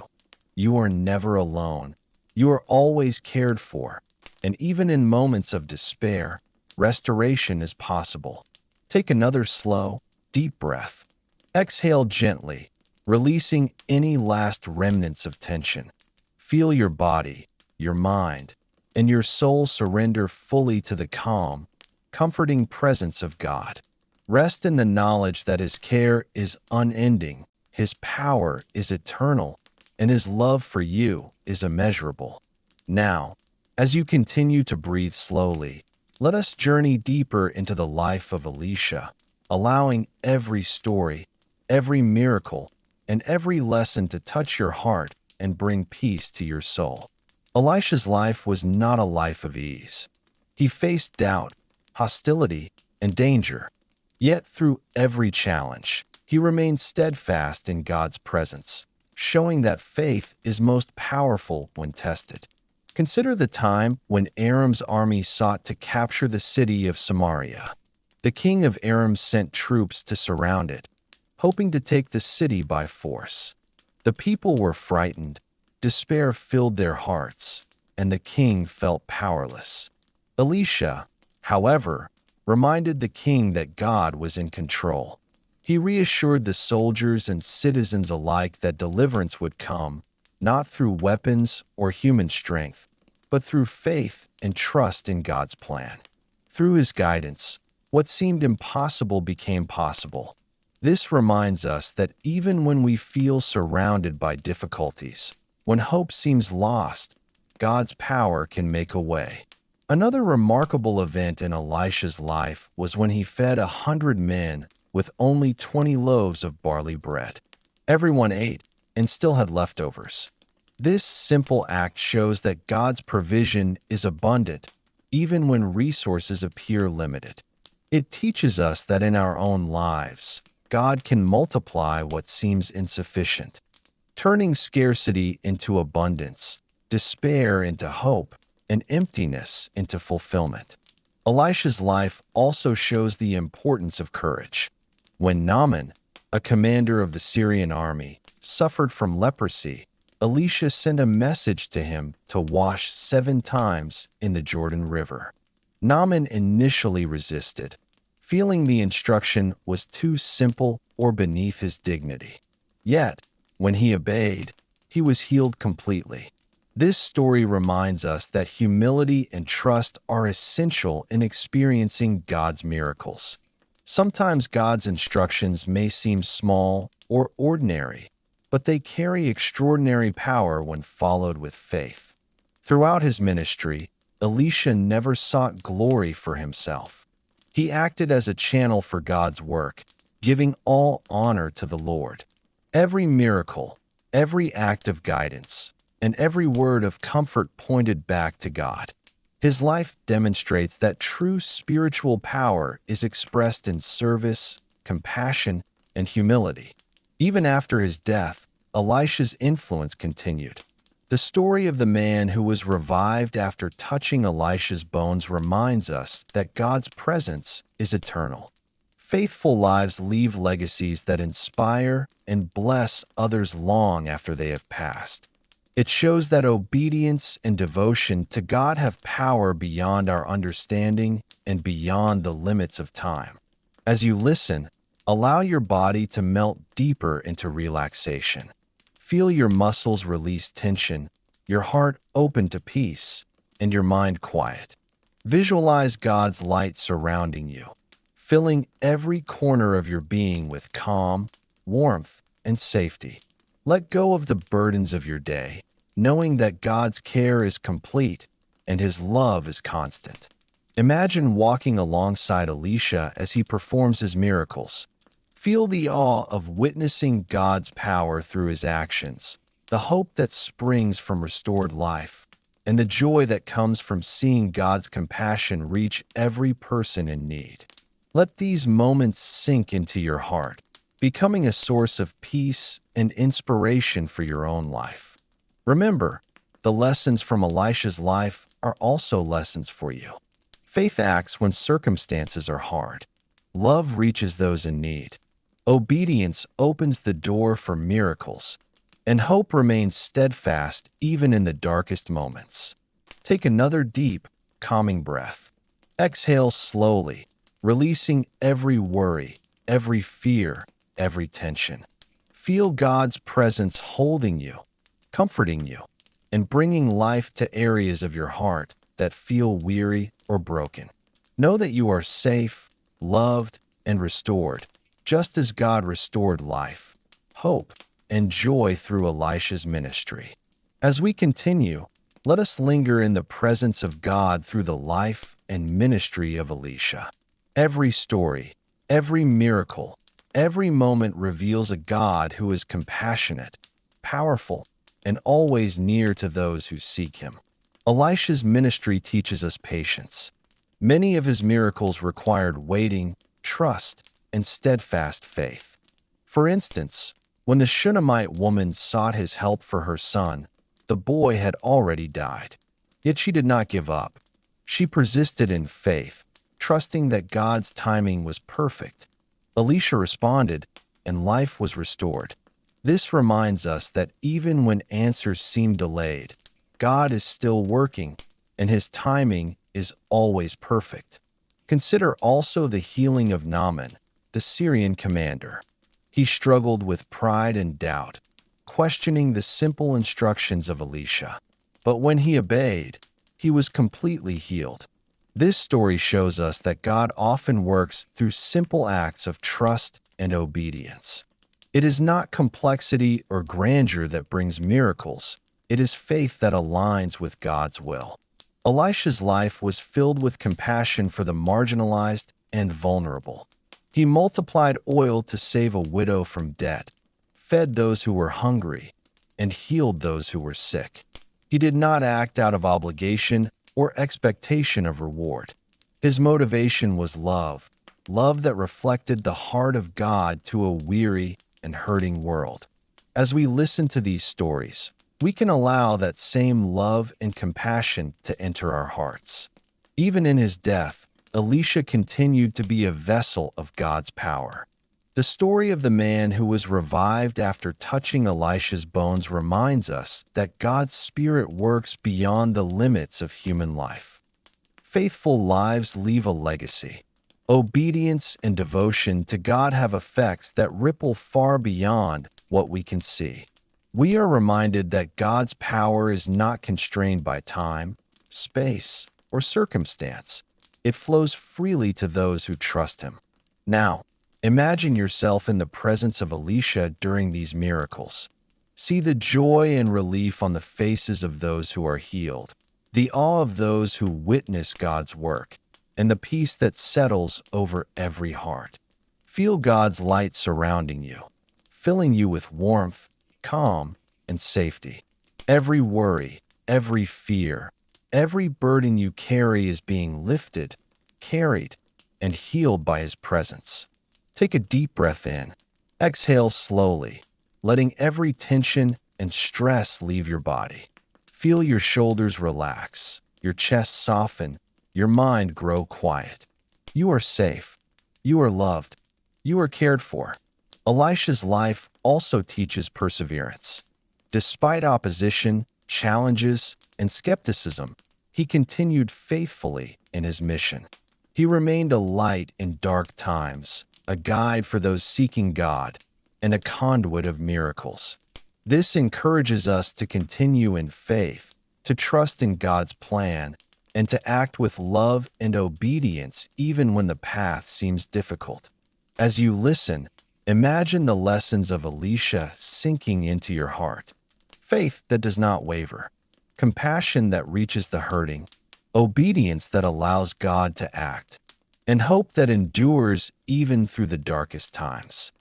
You are never alone. You are always cared for. And even in moments of despair, restoration is possible. Take another slow, deep breath. Exhale gently, releasing any last remnants of tension. Feel your body, your mind, and your soul surrender fully to the calm, comforting presence of God. Rest in the knowledge that His care is unending, His power is eternal, and His love for you is immeasurable. Now, as you continue to breathe slowly, let us journey deeper into the life of Elisha, allowing every story, every miracle, and every lesson to touch your heart and bring peace to your soul. Elisha's life was not a life of ease. He faced doubt, hostility, and danger. Yet through every challenge, he remained steadfast in God's presence, showing that faith is most powerful when tested. Consider the time when Aram's army sought to capture the city of Samaria. The king of Aram sent troops to surround it, hoping to take the city by force. The people were frightened, despair filled their hearts, and the king felt powerless. Elisha, however, reminded the king that God was in control. He reassured the soldiers and citizens alike that deliverance would come, not through weapons or human strength, but through faith and trust in God's plan. Through His guidance, what seemed impossible became possible. This reminds us that even when we feel surrounded by difficulties, when hope seems lost, God's power can make a way. Another remarkable event in Elisha's life was when he fed 100 men with only 20 loaves of barley bread. Everyone ate and still had leftovers. This simple act shows that God's provision is abundant, even when resources appear limited. It teaches us that in our own lives, God can multiply what seems insufficient, turning scarcity into abundance, despair into hope, and emptiness into fulfillment. Elisha's life also shows the importance of courage. When Naaman, a commander of the Syrian army, suffered from leprosy, Elisha sent a message to him to wash 7 times in the Jordan River. Naaman initially resisted, feeling the instruction was too simple or beneath his dignity. Yet, when he obeyed, he was healed completely. This story reminds us that humility and trust are essential in experiencing God's miracles. Sometimes God's instructions may seem small or ordinary, but they carry extraordinary power when followed with faith. Throughout his ministry, Elisha never sought glory for himself. He acted as a channel for God's work, giving all honor to the Lord. Every miracle, every act of guidance, and every word of comfort pointed back to God. His life demonstrates that true spiritual power is expressed in service, compassion, and humility. Even after his death, Elisha's influence continued. The story of the man who was revived after touching Elisha's bones reminds us that God's presence is eternal. Faithful lives leave legacies that inspire and bless others long after they have passed. It shows that obedience and devotion to God have power beyond our understanding and beyond the limits of time. As you listen, allow your body to melt deeper into relaxation. Feel your muscles release tension, your heart open to peace, and your mind quiet. Visualize God's light surrounding you, filling every corner of your being with calm, warmth, and safety. Let go of the burdens of your day, knowing that God's care is complete and His love is constant. Imagine walking alongside Elisha as he performs his miracles. Feel the awe of witnessing God's power through his actions, the hope that springs from restored life, and the joy that comes from seeing God's compassion reach every person in need. Let these moments sink into your heart, becoming a source of peace and inspiration for your own life. Remember, the lessons from Elisha's life are also lessons for you. Faith acts when circumstances are hard. Love reaches those in need. Obedience opens the door for miracles, and hope remains steadfast even in the darkest moments. Take another deep, calming breath. Exhale slowly, releasing every worry, every fear, every tension. Feel God's presence holding you, comforting you, and bringing life to areas of your heart that feel weary or broken. Know that you are safe, loved, and restored, just as God restored life, hope, and joy through Elisha's ministry. As we continue, let us linger in the presence of God through the life and ministry of Elisha. Every story, every miracle, every moment reveals a God who is compassionate, powerful, and always near to those who seek him. Elisha's ministry teaches us patience. Many of his miracles required waiting, trust, and steadfast faith. For instance, when the Shunammite woman sought his help for her son, the boy had already died. Yet she did not give up. She persisted in faith, trusting that God's timing was perfect. Elisha responded, and life was restored. This reminds us that even when answers seem delayed, God is still working, and his timing is always perfect. Consider also the healing of Naaman, the Syrian commander. He struggled with pride and doubt, questioning the simple instructions of Elisha. But when he obeyed, he was completely healed. This story shows us that God often works through simple acts of trust and obedience. It is not complexity or grandeur that brings miracles. It is faith that aligns with God's will. Elisha's life was filled with compassion for the marginalized and vulnerable. He multiplied oil to save a widow from debt, fed those who were hungry, and healed those who were sick. He did not act out of obligation or expectation of reward. His motivation was love, love that reflected the heart of God to a weary and hurting world. As we listen to these stories, we can allow that same love and compassion to enter our hearts. Even in his death, Elisha continued to be a vessel of God's power. The story of the man who was revived after touching Elisha's bones reminds us that God's Spirit works beyond the limits of human life. Faithful lives leave a legacy. Obedience and devotion to God have effects that ripple far beyond what we can see. We are reminded that God's power is not constrained by time, space, or circumstance. It flows freely to those who trust him. Now, imagine yourself in the presence of Elisha during these miracles. See the joy and relief on the faces of those who are healed, the awe of those who witness God's work, and the peace that settles over every heart. Feel God's light surrounding you, filling you with warmth, calm, and safety. Every worry, every fear, every burden you carry is being lifted, carried, and healed by his presence. Take a deep breath in. Exhale slowly, letting every tension and stress leave your body. Feel your shoulders relax, your chest soften, your mind grow quiet. You are safe. You are loved. You are cared for. Elisha's life also teaches perseverance. Despite opposition, challenges, and skepticism, he continued faithfully in his mission. He remained a light in dark times, a guide for those seeking God, and a conduit of miracles. This encourages us to continue in faith, to trust in God's plan, and to act with love and obedience even when the path seems difficult. As you listen, imagine the lessons of Elisha sinking into your heart. Faith that does not waver, compassion that reaches the hurting, obedience that allows God to act, and hope that endures even through the darkest times.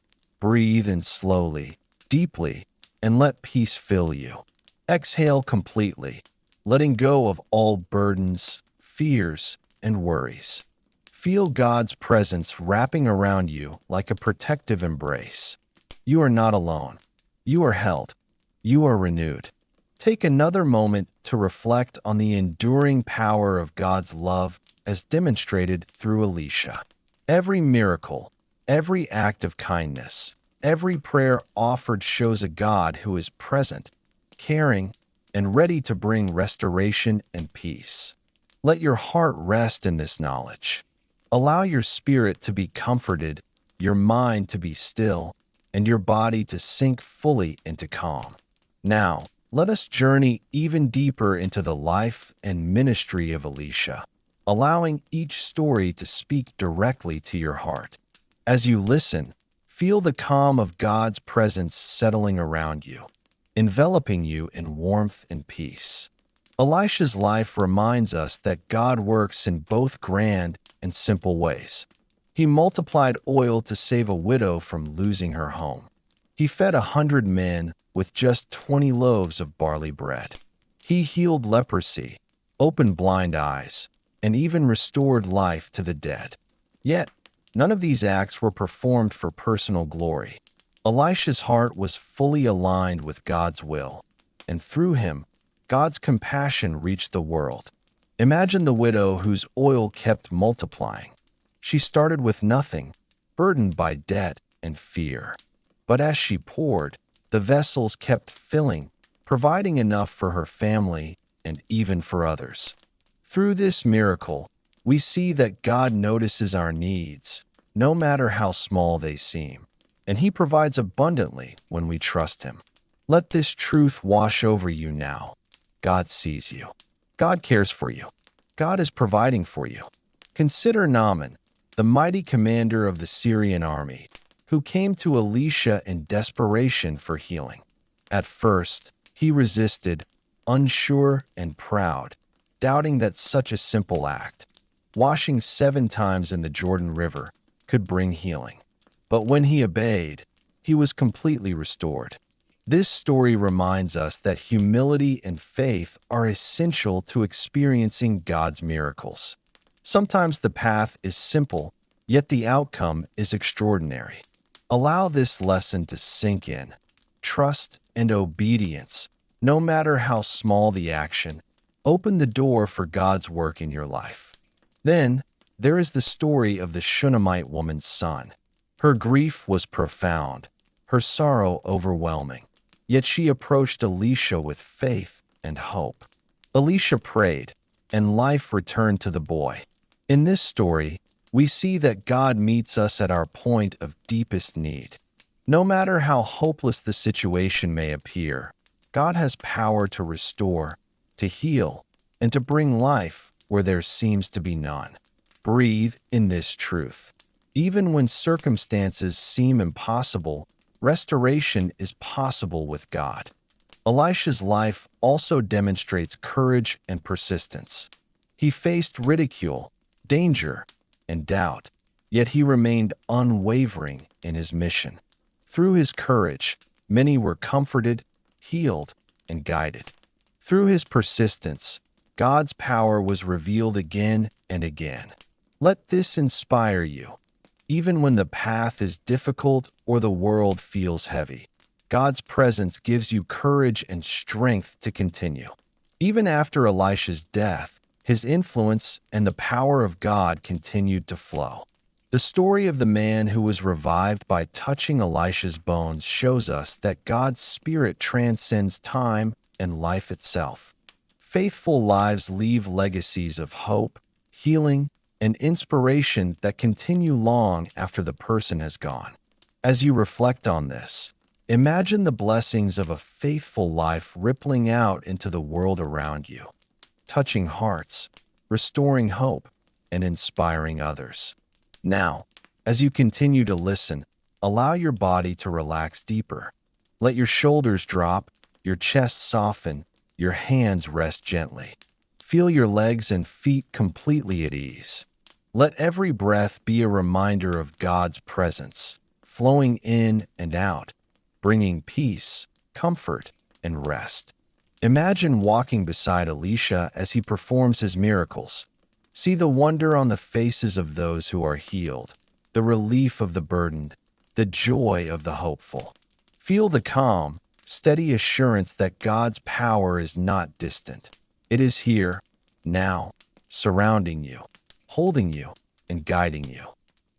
Breathe in slowly, deeply, and let peace fill you. Exhale completely, letting go of all burdens, fears, and worries. Feel God's presence wrapping around you like a protective embrace. You are not alone. You are held. You are renewed. Take another moment to reflect on the enduring power of God's love as demonstrated through Elisha. Every miracle, every act of kindness, every prayer offered shows a God who is present, caring, and ready to bring restoration and peace. Let your heart rest in this knowledge. Allow your spirit to be comforted, your mind to be still, and your body to sink fully into calm. Now, let us journey even deeper into the life and ministry of Elisha. allowing each story to speak directly to your heart. As you listen, feel the calm of God's presence settling around you, enveloping you in warmth and peace. Elisha's life reminds us that God works in both grand and simple ways. He multiplied oil to save a widow from losing her home. He fed 100 men with just 20 loaves of barley bread. He healed leprosy, opened blind eyes, and even restored life to the dead. Yet, none of these acts were performed for personal glory. Elisha's heart was fully aligned with God's will, and through him, God's compassion reached the world. Imagine the widow whose oil kept multiplying. She started with nothing, burdened by debt and fear. But as she poured, the vessels kept filling, providing enough for her family and even for others. Through this miracle, we see that God notices our needs, no matter how small they seem, and He provides abundantly when we trust Him. Let this truth wash over you now. God sees you. God cares for you. God is providing for you. Consider Naaman, the mighty commander of the Syrian army, who came to Elisha in desperation for healing. At first, he resisted, unsure and proud, doubting that such a simple act, washing 7 times in the Jordan River, could bring healing. But when he obeyed, he was completely restored. This story reminds us that humility and faith are essential to experiencing God's miracles. Sometimes the path is simple, yet the outcome is extraordinary. Allow this lesson to sink in. Trust and obedience, no matter how small the action, open the door for God's work in your life. Then, there is the story of the Shunammite woman's son. Her grief was profound, her sorrow overwhelming. Yet she approached Elisha with faith and hope. Elisha prayed, and life returned to the boy. In this story, we see that God meets us at our point of deepest need. No matter how hopeless the situation may appear, God has power to restore, to heal, and to bring life where there seems to be none. Breathe in this truth. Even when circumstances seem impossible, restoration is possible with God. Elisha's life also demonstrates courage and persistence. He faced ridicule, danger, and doubt, yet he remained unwavering in his mission. Through his courage, many were comforted, healed, and guided. Through his persistence, God's power was revealed again and again. Let this inspire you. Even when the path is difficult or the world feels heavy, God's presence gives you courage and strength to continue. Even after Elisha's death, his influence and the power of God continued to flow. The story of the man who was revived by touching Elisha's bones shows us that God's Spirit transcends time and life itself. Faithful lives leave legacies of hope, healing, and inspiration that continue long after the person has gone. As you reflect on this, imagine the blessings of a faithful life rippling out into the world around you, touching hearts, restoring hope, and inspiring others. Now, as you continue to listen, allow your body to relax deeper. Let your shoulders drop, your chest soften, your hands rest gently. Feel your legs and feet completely at ease. Let every breath be a reminder of God's presence, flowing in and out, bringing peace, comfort, and rest. Imagine walking beside Elisha as he performs his miracles. See the wonder on the faces of those who are healed, the relief of the burdened, the joy of the hopeful. Feel the calm, steady assurance that God's power is not distant. It is here, now, surrounding you, holding you, and guiding you.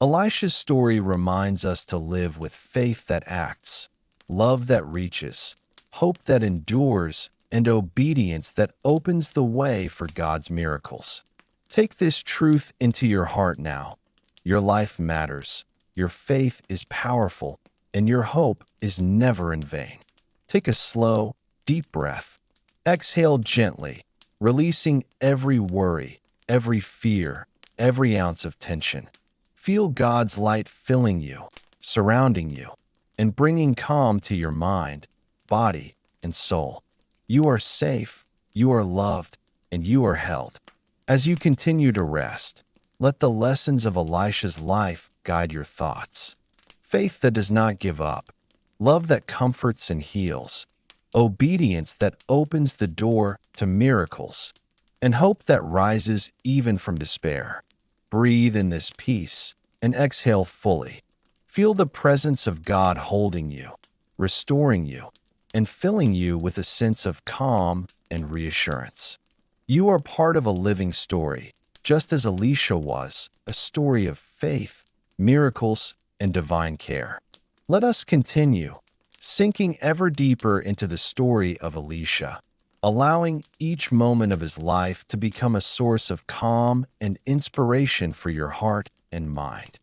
Elisha's story reminds us to live with faith that acts, love that reaches, hope that endures, and obedience that opens the way for God's miracles. Take this truth into your heart now. Your life matters, your faith is powerful, and your hope is never in vain. Take a slow, deep breath. Exhale gently, releasing every worry, every fear, every ounce of tension. Feel God's light filling you, surrounding you, and bringing calm to your mind, body, and soul. You are safe, you are loved, and you are held. As you continue to rest, let the lessons of Elisha's life guide your thoughts. Faith that does not give up, love that comforts and heals, obedience that opens the door to miracles, and hope that rises even from despair. Breathe in this peace and exhale fully. Feel the presence of God holding you, restoring you, and filling you with a sense of calm and reassurance. You are part of a living story, just as Elisha was, a story of faith, miracles, and divine care. Let us continue, sinking ever deeper into the story of Elisha, allowing each moment of his life to become a source of calm and inspiration for your heart and mind.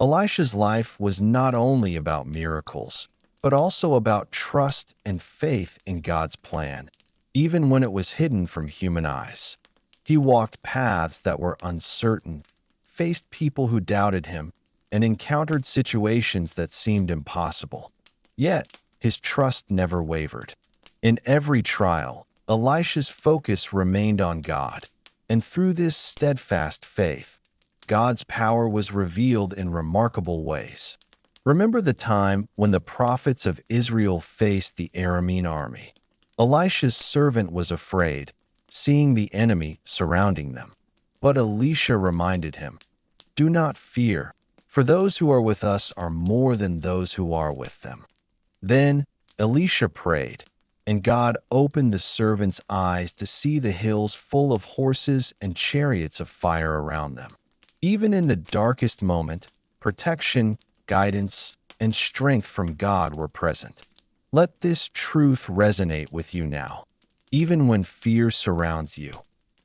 Elisha's life was not only about miracles, but also about trust and faith in God's plan, even when it was hidden from human eyes. He walked paths that were uncertain, faced people who doubted him, and encountered situations that seemed impossible. Yet, his trust never wavered. In every trial, Elisha's focus remained on God, and through this steadfast faith, God's power was revealed in remarkable ways. Remember the time when the prophets of Israel faced the Aramean army. Elisha's servant was afraid, seeing the enemy surrounding them. But Elisha reminded him, "Do not fear, for those who are with us are more than those who are with them." Then Elisha prayed, and God opened the servant's eyes to see the hills full of horses and chariots of fire around them. Even in the darkest moment, protection, guidance, and strength from God were present. Let this truth resonate with you now. Even when fear surrounds you,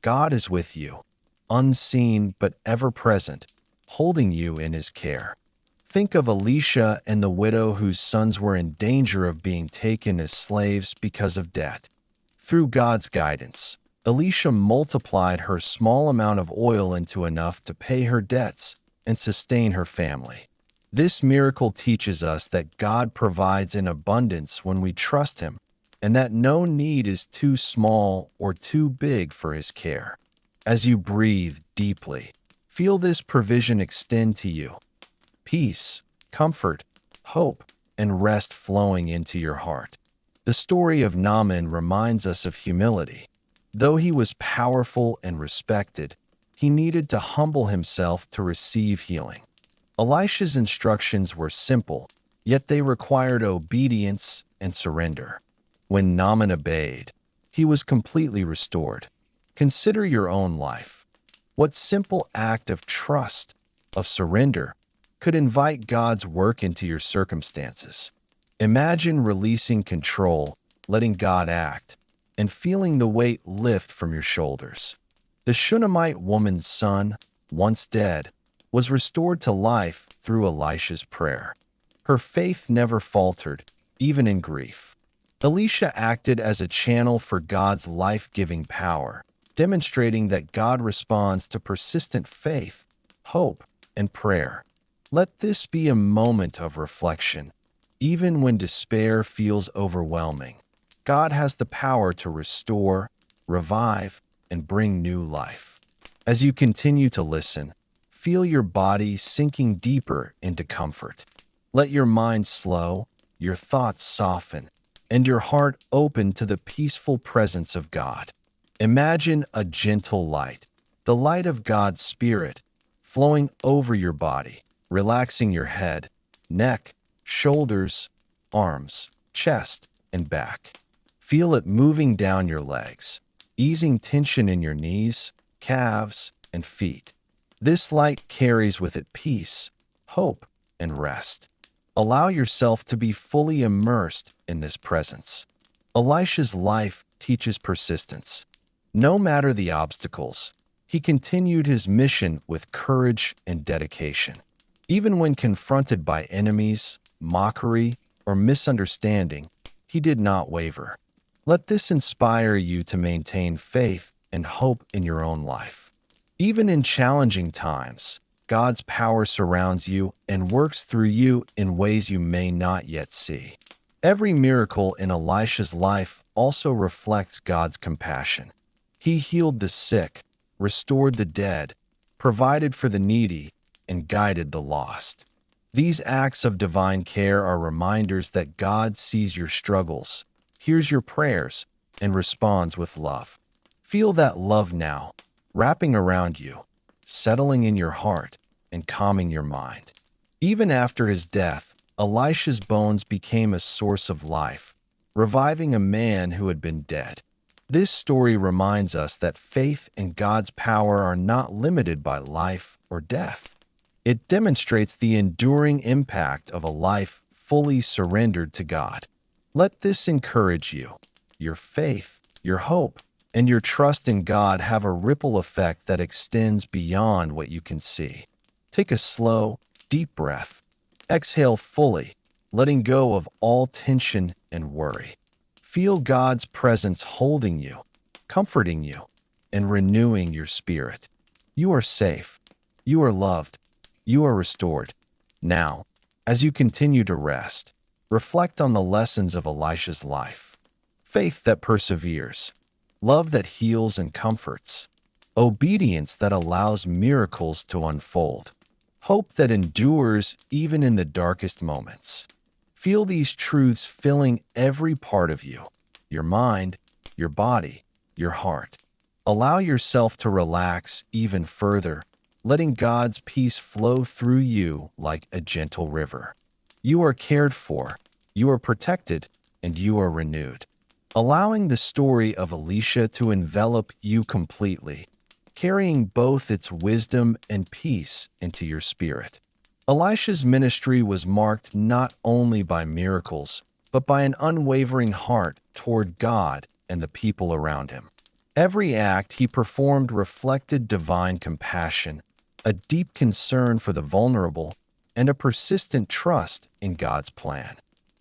God is with you, unseen but ever present, holding you in his care. Think of Elisha and the widow whose sons were in danger of being taken as slaves because of debt. Through God's guidance, Elisha multiplied her small amount of oil into enough to pay her debts and sustain her family. This miracle teaches us that God provides in abundance when we trust him, and that no need is too small or too big for his care. As you breathe deeply, feel this provision extend to you. Peace, comfort, hope, and rest flowing into your heart. The story of Naaman reminds us of humility. Though he was powerful and respected, he needed to humble himself to receive healing. Elisha's instructions were simple, yet they required obedience and surrender. When Naaman obeyed, he was completely restored. Consider your own life. What simple act of trust, of surrender, could invite God's work into your circumstances? Imagine releasing control, letting God act, and feeling the weight lift from your shoulders. The Shunammite woman's son, once dead, was restored to life through Elisha's prayer. Her faith never faltered, even in grief. Elisha acted as a channel for God's life-giving power, demonstrating that God responds to persistent faith, hope, and prayer. Let this be a moment of reflection. Even when despair feels overwhelming, God has the power to restore, revive, and bring new life. As you continue to listen, feel your body sinking deeper into comfort. Let your mind slow, your thoughts soften, and your heart open to the peaceful presence of God. Imagine a gentle light, the light of God's Spirit, flowing over your body, relaxing your head, neck, shoulders, arms, chest, and back. Feel it moving down your legs, easing tension in your knees, calves, and feet. This light carries with it peace, hope, and rest. Allow yourself to be fully immersed in this presence. Elisha's life teaches persistence. No matter the obstacles, he continued his mission with courage and dedication. Even when confronted by enemies, mockery, or misunderstanding, he did not waver. Let this inspire you to maintain faith and hope in your own life. Even in challenging times, God's power surrounds you and works through you in ways you may not yet see. Every miracle in Elisha's life also reflects God's compassion. He healed the sick, restored the dead, provided for the needy, and guided the lost. These acts of divine care are reminders that God sees your struggles, hears your prayers, and responds with love. Feel that love now, wrapping around you, settling in your heart, and calming your mind. Even after his death, Elisha's bones became a source of life, reviving a man who had been dead. This story reminds us that faith and God's power are not limited by life or death. It demonstrates the enduring impact of a life fully surrendered to God. Let this encourage you. Your faith, your hope, and your trust in God have a ripple effect that extends beyond what you can see. Take a slow, deep breath. Exhale fully, letting go of all tension and worry. Feel God's presence holding you, comforting you, and renewing your spirit. You are safe. You are loved. You are restored. Now, as you continue to rest, reflect on the lessons of Elisha's life. Faith that perseveres, love that heals and comforts, obedience that allows miracles to unfold, hope that endures even in the darkest moments. Feel these truths filling every part of you, your mind, your body, your heart. Allow yourself to relax even further, letting God's peace flow through you like a gentle river. You are cared for, you are protected, and you are renewed. Allowing the story of Elisha to envelop you completely, carrying both its wisdom and peace into your spirit. Elisha's ministry was marked not only by miracles, but by an unwavering heart toward God and the people around him. Every act he performed reflected divine compassion, a deep concern for the vulnerable, and a persistent trust in God's plan.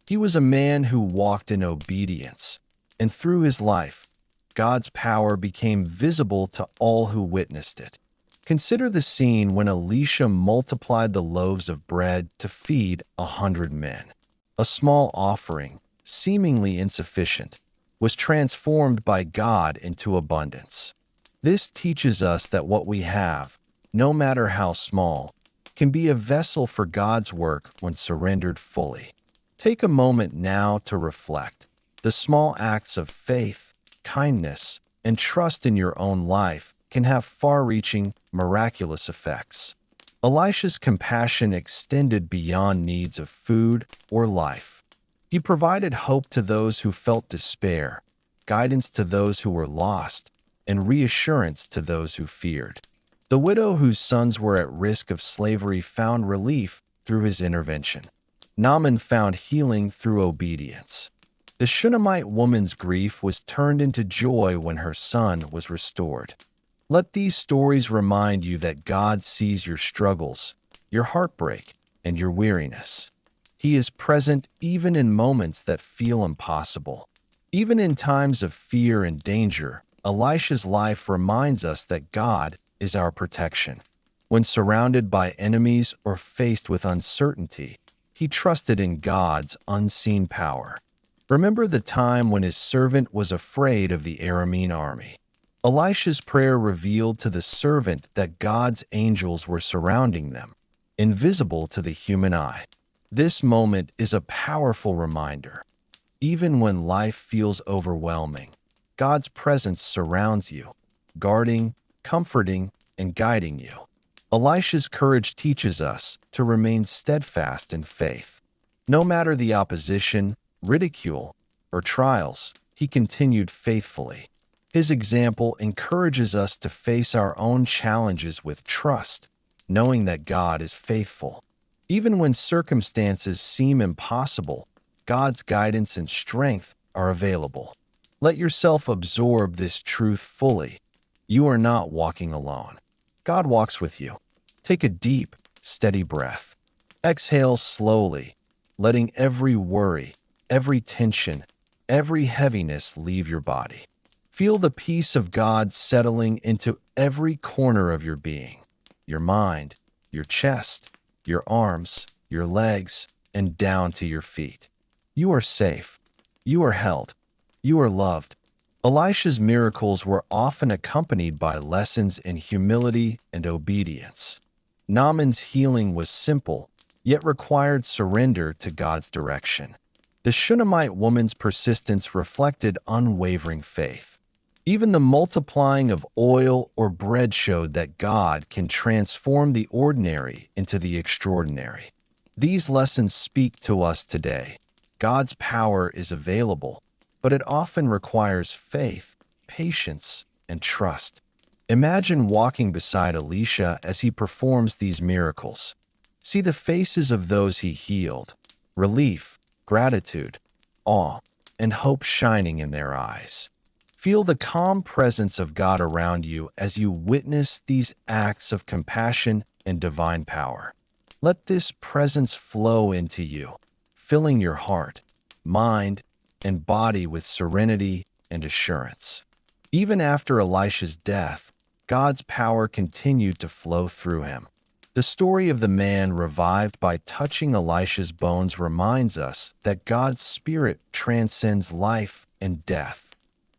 He was a man who walked in obedience, and through his life, God's power became visible to all who witnessed it. Consider the scene when Elisha multiplied the loaves of bread to feed 100 men. A small offering, seemingly insufficient, was transformed by God into abundance. This teaches us that what we have, no matter how small, can be a vessel for God's work when surrendered fully. Take a moment now to reflect. The small acts of faith, kindness, and trust in your own life can have far-reaching, miraculous effects. Elisha's compassion extended beyond needs of food or life. He provided hope to those who felt despair, guidance to those who were lost, and reassurance to those who feared. The widow whose sons were at risk of slavery found relief through his intervention. Naaman found healing through obedience. The Shunammite woman's grief was turned into joy when her son was restored. Let these stories remind you that God sees your struggles, your heartbreak, and your weariness. He is present even in moments that feel impossible. Even in times of fear and danger, Elisha's life reminds us that God is our protection. When surrounded by enemies or faced with uncertainty, he trusted in God's unseen power. Remember the time when his servant was afraid of the Aramean army. Elisha's prayer revealed to the servant that God's angels were surrounding them, invisible to the human eye. This moment is a powerful reminder. Even when life feels overwhelming, God's presence surrounds you, guarding, comforting, and guiding you. Elisha's courage teaches us to remain steadfast in faith. No matter the opposition, ridicule, or trials, he continued faithfully. His example encourages us to face our own challenges with trust, knowing that God is faithful. Even when circumstances seem impossible, God's guidance and strength are available. Let yourself absorb this truth fully. You are not walking alone. God walks with you. Take a deep, steady breath. Exhale slowly, letting every worry, every tension, every heaviness leave your body. Feel the peace of God settling into every corner of your being, your mind, your chest, your arms, your legs, and down to your feet. You are safe. You are held. You are loved. Elisha's miracles were often accompanied by lessons in humility and obedience. Naaman's healing was simple, yet required surrender to God's direction. The Shunammite woman's persistence reflected unwavering faith. Even the multiplying of oil or bread showed that God can transform the ordinary into the extraordinary. These lessons speak to us today. God's power is available, but it often requires faith, patience, and trust. Imagine walking beside Elisha as he performs these miracles. See the faces of those he healed, relief, gratitude, awe, and hope shining in their eyes. Feel the calm presence of God around you as you witness these acts of compassion and divine power. Let this presence flow into you, filling your heart, mind, and body with serenity and assurance. Even after Elisha's death, God's power continued to flow through him. The story of the man revived by touching Elisha's bones reminds us that God's Spirit transcends life and death.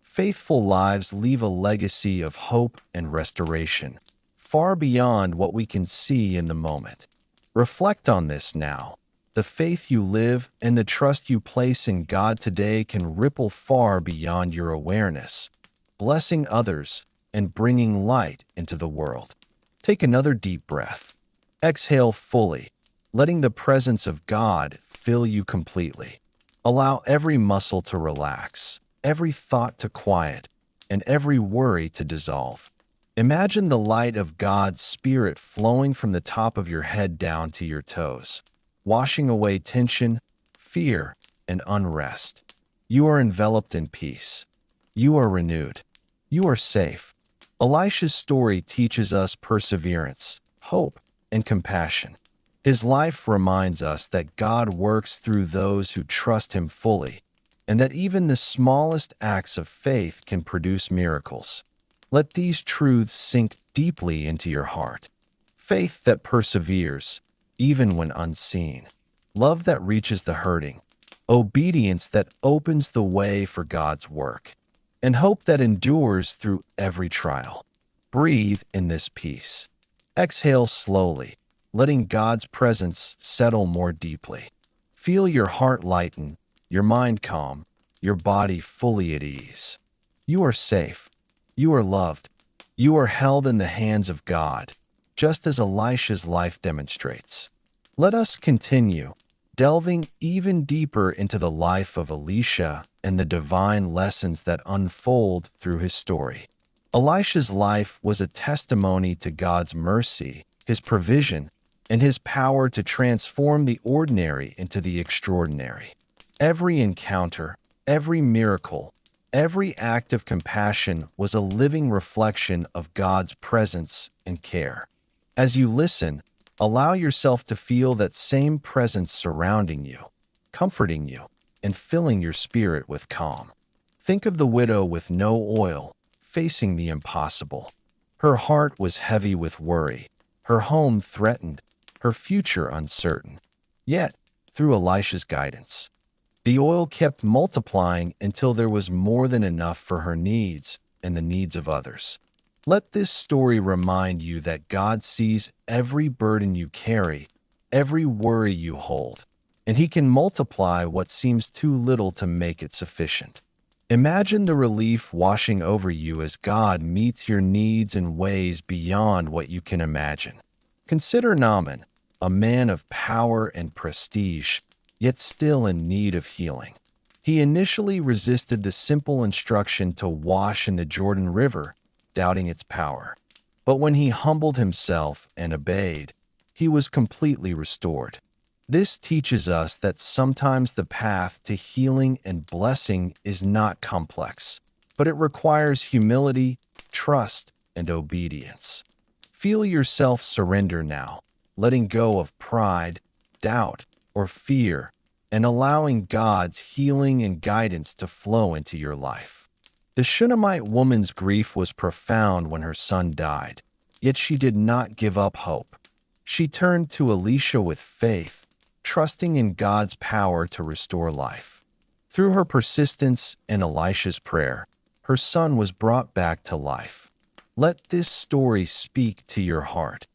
Faithful lives leave a legacy of hope and restoration, far beyond what we can see in the moment. Reflect on this now. The faith you live and the trust you place in God today can ripple far beyond your awareness, blessing others and bringing light into the world. Take another deep breath. Exhale fully, letting the presence of God fill you completely. Allow every muscle to relax, every thought to quiet, and every worry to dissolve. Imagine the light of God's Spirit flowing from the top of your head down to your toes, washing away tension, fear, and unrest. You are enveloped in peace. You are renewed. You are safe. Elisha's story teaches us perseverance, hope, and compassion. His life reminds us that God works through those who trust Him fully, and that even the smallest acts of faith can produce miracles. Let these truths sink deeply into your heart. Faith that perseveres, even when unseen. Love that reaches the hurting. Obedience that opens the way for God's work. And hope that endures through every trial. Breathe in this peace. Exhale slowly, letting God's presence settle more deeply. Feel your heart lighten, your mind calm, your body fully at ease. You are safe. You are loved. You are held in the hands of God, just as Elisha's life demonstrates. Let us continue, delving even deeper into the life of Elisha and the divine lessons that unfold through his story. Elisha's life was a testimony to God's mercy, His provision, and His power to transform the ordinary into the extraordinary. Every encounter, every miracle, every act of compassion was a living reflection of God's presence and care. As you listen, allow yourself to feel that same presence surrounding you, comforting you, and filling your spirit with calm. Think of the widow with no oil, facing the impossible. Her heart was heavy with worry, her home threatened, her future uncertain. Yet, through Elisha's guidance, the oil kept multiplying until there was more than enough for her needs and the needs of others. Let this story remind you that God sees every burden you carry, every worry you hold, and He can multiply what seems too little to make it sufficient. Imagine the relief washing over you as God meets your needs in ways beyond what you can imagine. Consider Naaman, a man of power and prestige, yet still in need of healing. He initially resisted the simple instruction to wash in the Jordan River, doubting its power. But when he humbled himself and obeyed, he was completely restored. This teaches us that sometimes the path to healing and blessing is not complex, but it requires humility, trust, and obedience. Feel yourself surrender now, letting go of pride, doubt, or fear, and allowing God's healing and guidance to flow into your life. The Shunammite woman's grief was profound when her son died, yet she did not give up hope. She turned to Elisha with faith, trusting in God's power to restore life. Through her persistence and Elisha's prayer, her son was brought back to life. Let this story speak to your heart.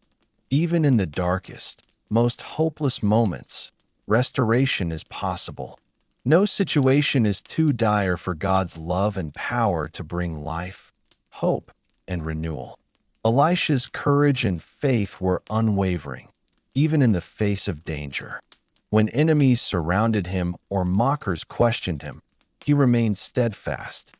Even in the darkest, most hopeless moments, restoration is possible. No situation is too dire for God's love and power to bring life, hope, and renewal. Elisha's courage and faith were unwavering, even in the face of danger. When enemies surrounded him or mockers questioned him, he remained steadfast.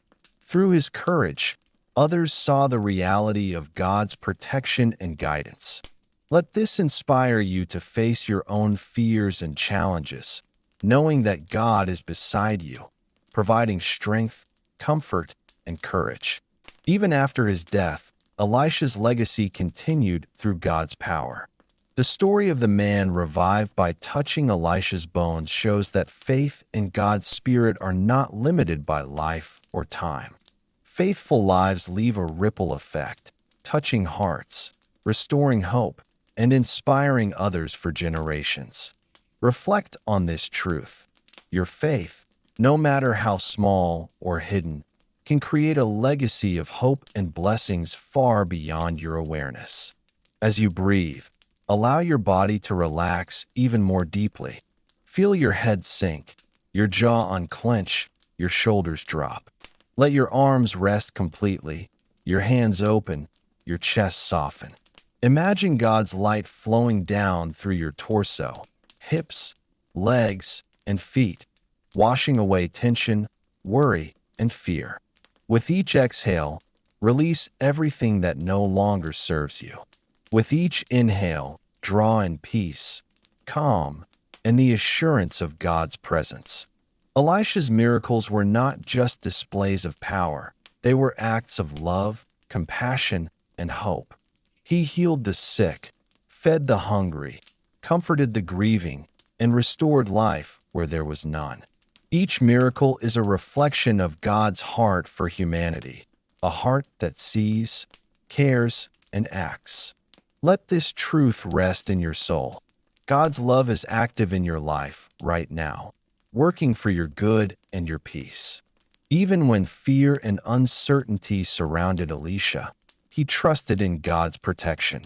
Through his courage, others saw the reality of God's protection and guidance. Let this inspire you to face your own fears and challenges, knowing that God is beside you, providing strength, comfort, and courage. Even after his death, Elisha's legacy continued through God's power. The story of the man revived by touching Elisha's bones shows that faith and God's Spirit are not limited by life or time. Faithful lives leave a ripple effect, touching hearts, restoring hope, and inspiring others for generations. Reflect on this truth. Your faith, no matter how small or hidden, can create a legacy of hope and blessings far beyond your awareness. As you breathe, allow your body to relax even more deeply. Feel your head sink, your jaw unclench, your shoulders drop. Let your arms rest completely, your hands open, your chest soften. Imagine God's light flowing down through your torso, hips, legs, and feet, washing away tension, worry, and fear. With each exhale, release everything that no longer serves you. With each inhale, draw in peace, calm, and the assurance of God's presence. Elisha's miracles were not just displays of power, they were acts of love, compassion, and hope. He healed the sick, fed the hungry, comforted the grieving, and restored life where there was none. Each miracle is a reflection of God's heart for humanity, a heart that sees, cares, and acts. Let this truth rest in your soul. God's love is active in your life right now, working for your good and your peace. Even when fear and uncertainty surrounded Elisha, he trusted in God's protection.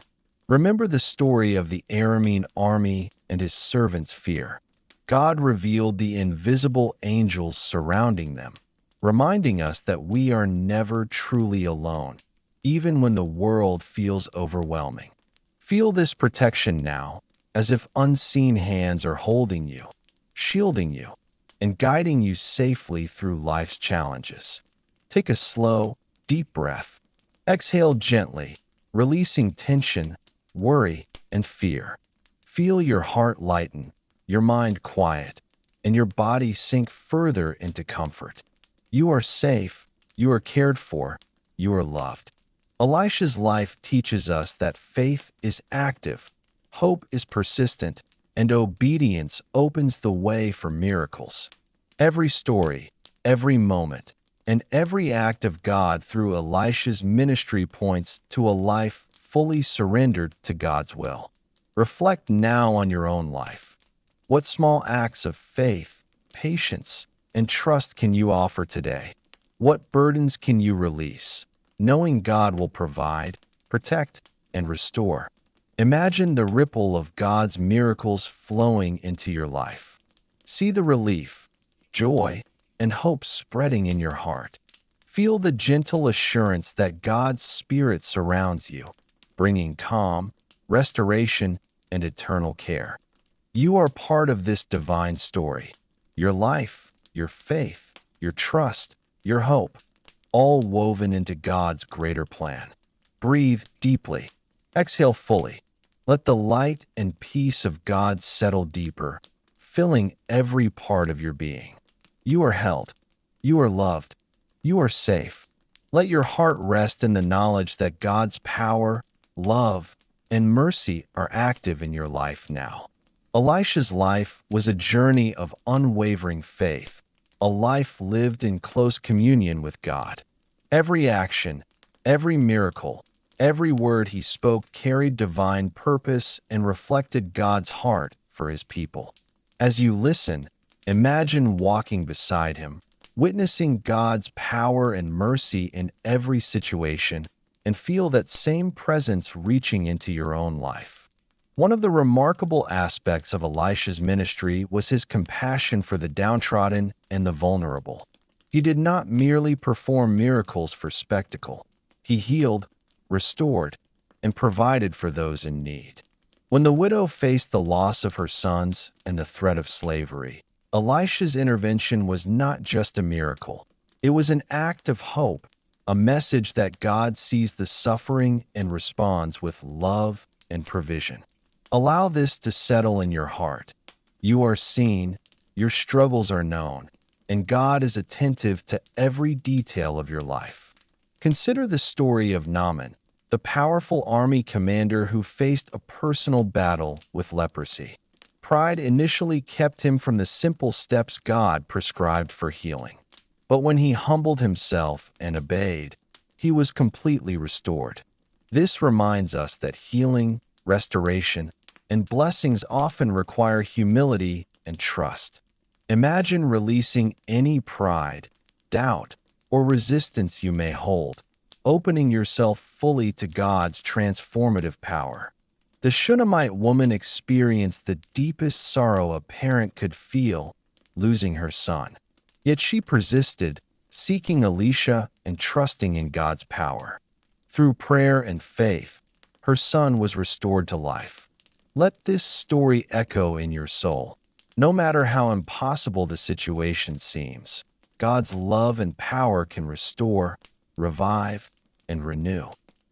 Remember the story of the Aramean army and his servants' fear. God revealed the invisible angels surrounding them, reminding us that we are never truly alone, even when the world feels overwhelming. Feel this protection now, as if unseen hands are holding you, shielding you, and guiding you safely through life's challenges. Take a slow, deep breath. Exhale gently, releasing tension, worry, and fear. Feel your heart lighten, your mind quiet, and your body sink further into comfort. You are safe, you are cared for, you are loved. Elisha's life teaches us that faith is active, hope is persistent, and obedience opens the way for miracles. Every story, every moment, and every act of God through Elisha's ministry points to a life fully surrendered to God's will. Reflect now on your own life. What small acts of faith, patience, and trust can you offer today? What burdens can you release, knowing God will provide, protect, and restore? Imagine the ripple of God's miracles flowing into your life. See the relief, joy, and hope spreading in your heart. Feel the gentle assurance that God's Spirit surrounds you, bringing calm, restoration, and eternal care. You are part of this divine story. Your life, your faith, your trust, your hope, all woven into God's greater plan. Breathe deeply. Exhale fully. Let the light and peace of God settle deeper, filling every part of your being. You are held. You are loved. You are safe. Let your heart rest in the knowledge that God's power, love, and mercy are active in your life now. Elisha's life was a journey of unwavering faith, a life lived in close communion with God. Every action, every miracle, every word he spoke carried divine purpose and reflected God's heart for his people. As you listen, imagine walking beside him, witnessing God's power and mercy in every situation, and feel that same presence reaching into your own life. One of the remarkable aspects of Elisha's ministry was his compassion for the downtrodden and the vulnerable. He did not merely perform miracles for spectacle. He healed, restored, and provided for those in need. When the widow faced the loss of her sons and the threat of slavery, Elisha's intervention was not just a miracle. It was an act of hope, a message that God sees the suffering and responds with love and provision. Allow this to settle in your heart. You are seen, your struggles are known, and God is attentive to every detail of your life. Consider the story of Naaman, the powerful army commander who faced a personal battle with leprosy. Pride initially kept him from the simple steps God prescribed for healing. But when he humbled himself and obeyed, he was completely restored. This reminds us that healing, restoration, and blessings often require humility and trust. Imagine releasing any pride, doubt, or resistance you may hold, opening yourself fully to God's transformative power. The Shunammite woman experienced the deepest sorrow a parent could feel, losing her son. Yet she persisted, seeking Elisha and trusting in God's power. Through prayer and faith, her son was restored to life. Let this story echo in your soul. No matter how impossible the situation seems, God's love and power can restore, revive, and renew.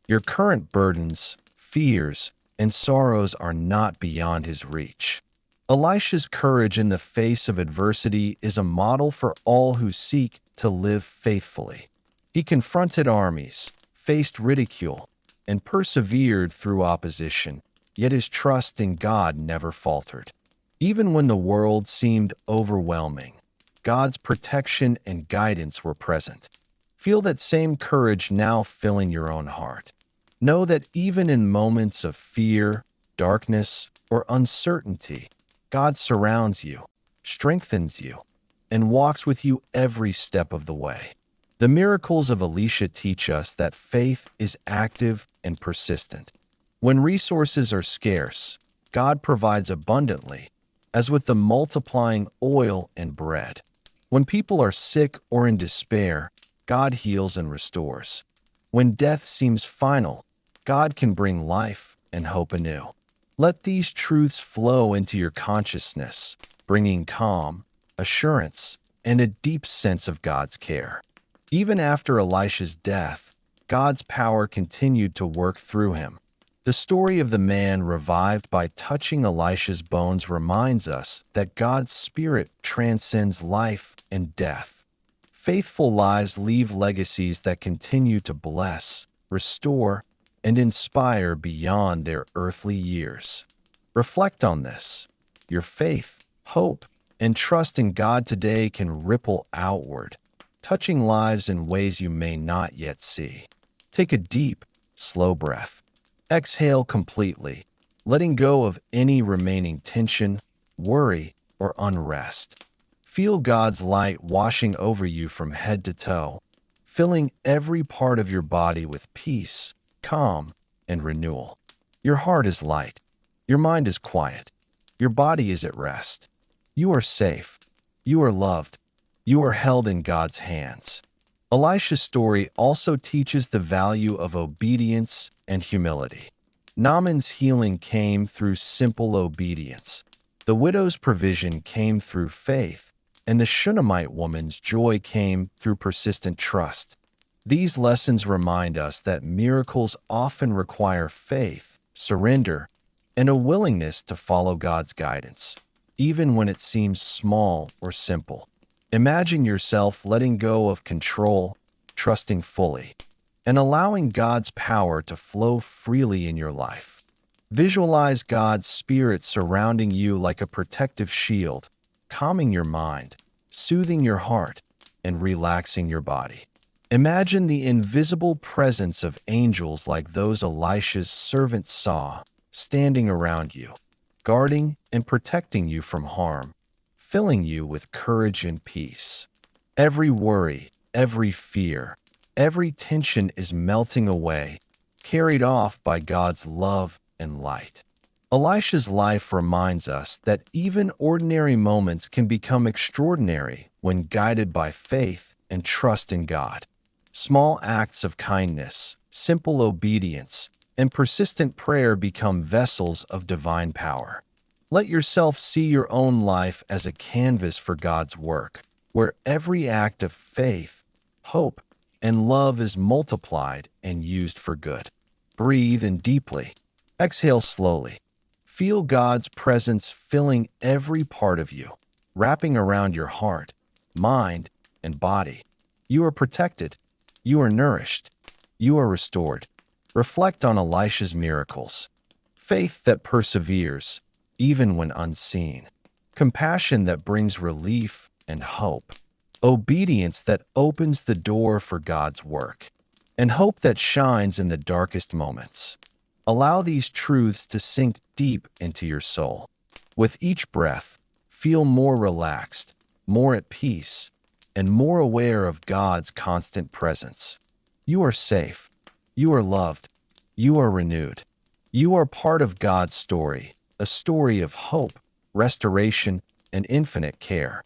Your current burdens, fears, and sorrows are not beyond his reach. Elisha's courage in the face of adversity is a model for all who seek to live faithfully. He confronted armies, faced ridicule, and persevered through opposition, yet his trust in God never faltered. Even when the world seemed overwhelming, God's protection and guidance were present. Feel that same courage now filling your own heart. Know that even in moments of fear, darkness, or uncertainty, God surrounds you, strengthens you, and walks with you every step of the way. The miracles of Elisha teach us that faith is active and persistent. When resources are scarce, God provides abundantly, as with the multiplying oil and bread. When people are sick or in despair, God heals and restores. When death seems final, God can bring life and hope anew. Let these truths flow into your consciousness, bringing calm, assurance, and a deep sense of God's care. Even after Elisha's death, God's power continued to work through him. The story of the man revived by touching Elisha's bones reminds us that God's Spirit transcends life and death. Faithful lives leave legacies that continue to bless, restore, and inspire beyond their earthly years. Reflect on this. Your faith, hope, and trust in God today can ripple outward, touching lives in ways you may not yet see. Take a deep, slow breath. Exhale completely, letting go of any remaining tension, worry, or unrest. Feel God's light washing over you from head to toe, filling every part of your body with peace, calm, and renewal. Your heart is light. Your mind is quiet. Your body is at rest. You are safe. You are loved. You are held in God's hands. Elisha's story also teaches the value of obedience and humility. Naaman's healing came through simple obedience. The widow's provision came through faith, and the Shunammite woman's joy came through persistent trust. These lessons remind us that miracles often require faith, surrender, and a willingness to follow God's guidance, even when it seems small or simple. Imagine yourself letting go of control, trusting fully, and allowing God's power to flow freely in your life. Visualize God's Spirit surrounding you like a protective shield, calming your mind, soothing your heart, and relaxing your body. Imagine the invisible presence of angels like those Elisha's servant saw, standing around you, guarding and protecting you from harm, filling you with courage and peace. Every worry, every fear, every tension is melting away, carried off by God's love and light. Elisha's life reminds us that even ordinary moments can become extraordinary when guided by faith and trust in God. Small acts of kindness, simple obedience, and persistent prayer become vessels of divine power. Let yourself see your own life as a canvas for God's work, where every act of faith, hope, and love is multiplied and used for good. Breathe in deeply. Exhale slowly. Feel God's presence filling every part of you, wrapping around your heart, mind, and body. You are protected. You are nourished. You are restored. Reflect on Elisha's miracles. Faith that perseveres, even when unseen. Compassion that brings relief and hope. Obedience that opens the door for God's work. And hope that shines in the darkest moments. Allow these truths to sink deep into your soul. With each breath, feel more relaxed, more at peace, and more aware of God's constant presence. You are safe. You are loved. You are renewed. You are part of God's story, a story of hope, restoration, and infinite care.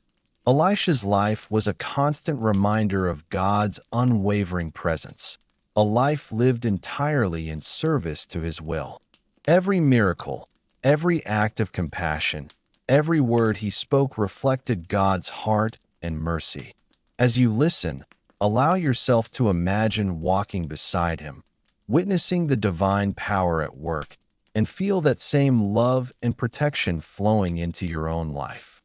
Elisha's life was a constant reminder of God's unwavering presence, a life lived entirely in service to His will. Every miracle, every act of compassion, every word He spoke reflected God's heart and mercy. As you listen, allow yourself to imagine walking beside Him, witnessing the divine power at work, and feel that same love and protection flowing into your own life.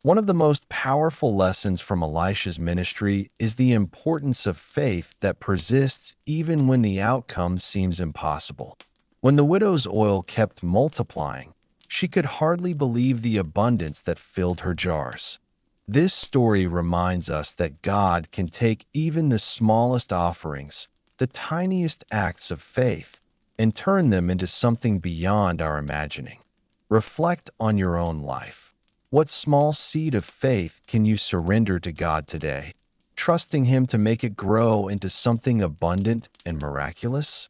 One of the most powerful lessons from Elisha's ministry is the importance of faith that persists even when the outcome seems impossible. When the widow's oil kept multiplying, she could hardly believe the abundance that filled her jars. This story reminds us that God can take even the smallest offerings, the tiniest acts of faith, and turn them into something beyond our imagining. Reflect on your own life. What small seed of faith can you surrender to God today, trusting Him to make it grow into something abundant and miraculous?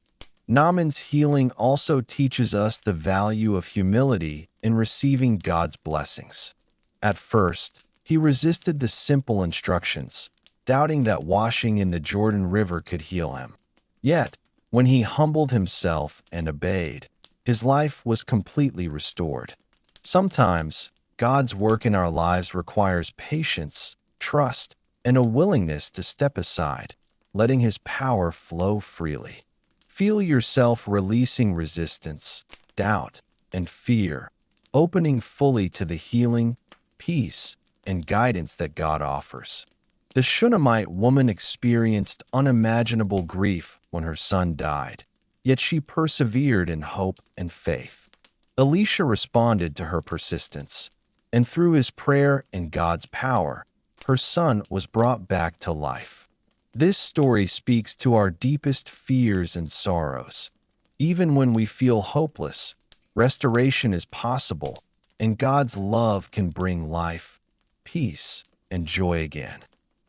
Naaman's healing also teaches us the value of humility in receiving God's blessings. At first, he resisted the simple instructions, doubting that washing in the Jordan River could heal him. Yet, when he humbled himself and obeyed, his life was completely restored. Sometimes, God's work in our lives requires patience, trust, and a willingness to step aside, letting His power flow freely. Feel yourself releasing resistance, doubt, and fear, opening fully to the healing, peace, and guidance that God offers. The Shunammite woman experienced unimaginable grief when her son died, yet she persevered in hope and faith. Elisha responded to her persistence, and through his prayer and God's power, her son was brought back to life. This story speaks to our deepest fears and sorrows. Even when we feel hopeless, restoration is possible, and God's love can bring life, peace, and joy again.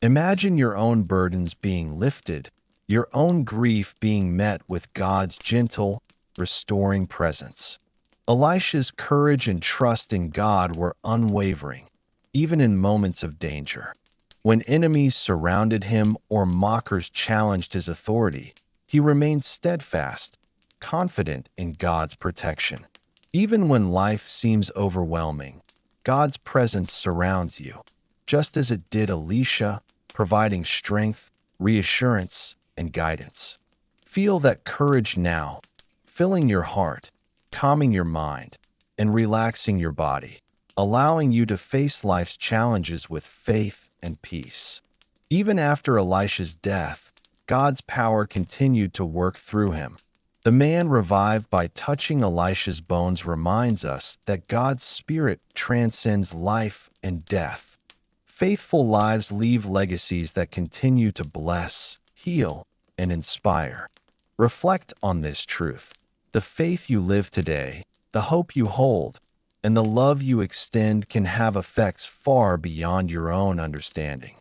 Imagine your own burdens being lifted, your own grief being met with God's gentle, restoring presence. Elisha's courage and trust in God were unwavering, even in moments of danger. When enemies surrounded him or mockers challenged his authority, he remained steadfast, confident in God's protection. Even when life seems overwhelming, God's presence surrounds you, just as it did Elisha, providing strength, reassurance, and guidance. Feel that courage now, filling your heart, calming your mind, and relaxing your body, allowing you to face life's challenges with faith and peace. Even after Elisha's death, God's power continued to work through him. The man revived by touching Elisha's bones reminds us that God's Spirit transcends life and death. Faithful lives leave legacies that continue to bless, heal, and inspire. Reflect on this truth. The faith you live today, the hope you hold, and the love you extend can have effects far beyond your own understanding,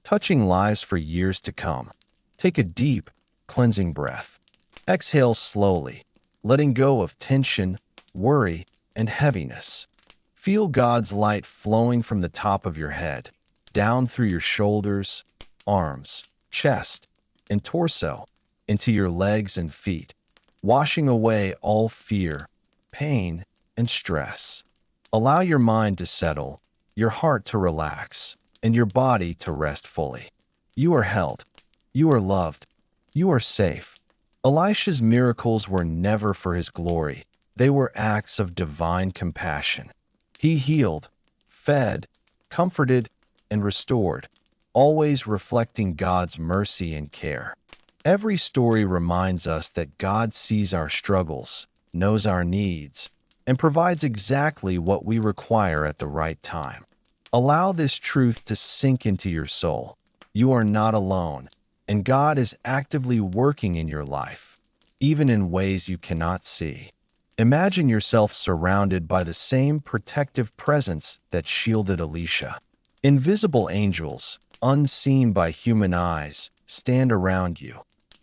touching lives for years to come. Take a deep, cleansing breath. Exhale slowly, letting go of tension, worry, and heaviness. Feel God's light flowing from the top of your head, down through your shoulders, arms, chest, and torso, into your legs and feet, washing away all fear, pain, and stress. Allow your mind to settle, your heart to relax, and your body to rest fully. You are held. You are loved. You are safe. Elisha's miracles were never for his glory. They were acts of divine compassion. He healed, fed, comforted, and restored, always reflecting God's mercy and care. Every story reminds us that God sees our struggles, knows our needs, and provides exactly what we require at the right time. Allow this truth to sink into your soul. You are not alone, and God is actively working in your life, even in ways you cannot see. Imagine yourself surrounded by the same protective presence that shielded Elisha. Invisible angels, unseen by human eyes, stand around you,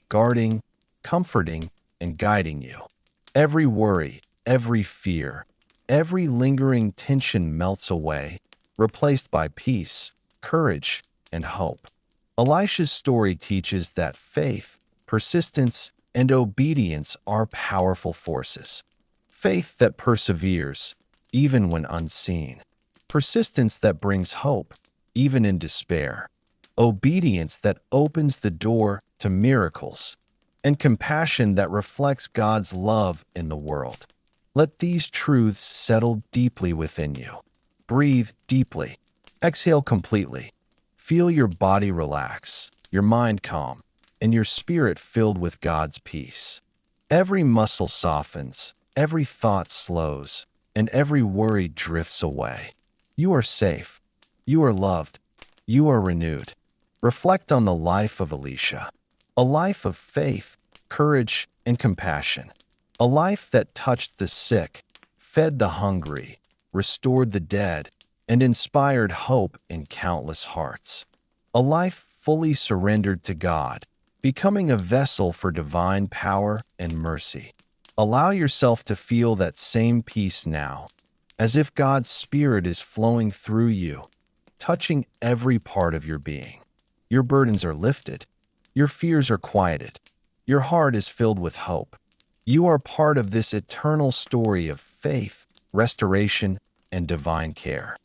guarding, comforting, and guiding you. Every worry, every fear, every lingering tension melts away, replaced by peace, courage, and hope. Elisha's story teaches that faith, persistence, and obedience are powerful forces. Faith that perseveres, even when unseen. Persistence that brings hope, even in despair. Obedience that opens the door to miracles. And compassion that reflects God's love in the world. Let these truths settle deeply within you. Breathe deeply. Exhale completely. Feel your body relax, your mind calm, and your spirit filled with God's peace. Every muscle softens, every thought slows, and every worry drifts away. You are safe. You are loved. You are renewed. Reflect on the life of Elisha. A life of faith, courage, and compassion. A life that touched the sick, fed the hungry, restored the dead, and inspired hope in countless hearts. A life fully surrendered to God, becoming a vessel for divine power and mercy. Allow yourself to feel that same peace now, as if God's Spirit is flowing through you, touching every part of your being. Your burdens are lifted. Your fears are quieted. Your heart is filled with hope. You are part of this eternal story of faith, restoration, and divine care.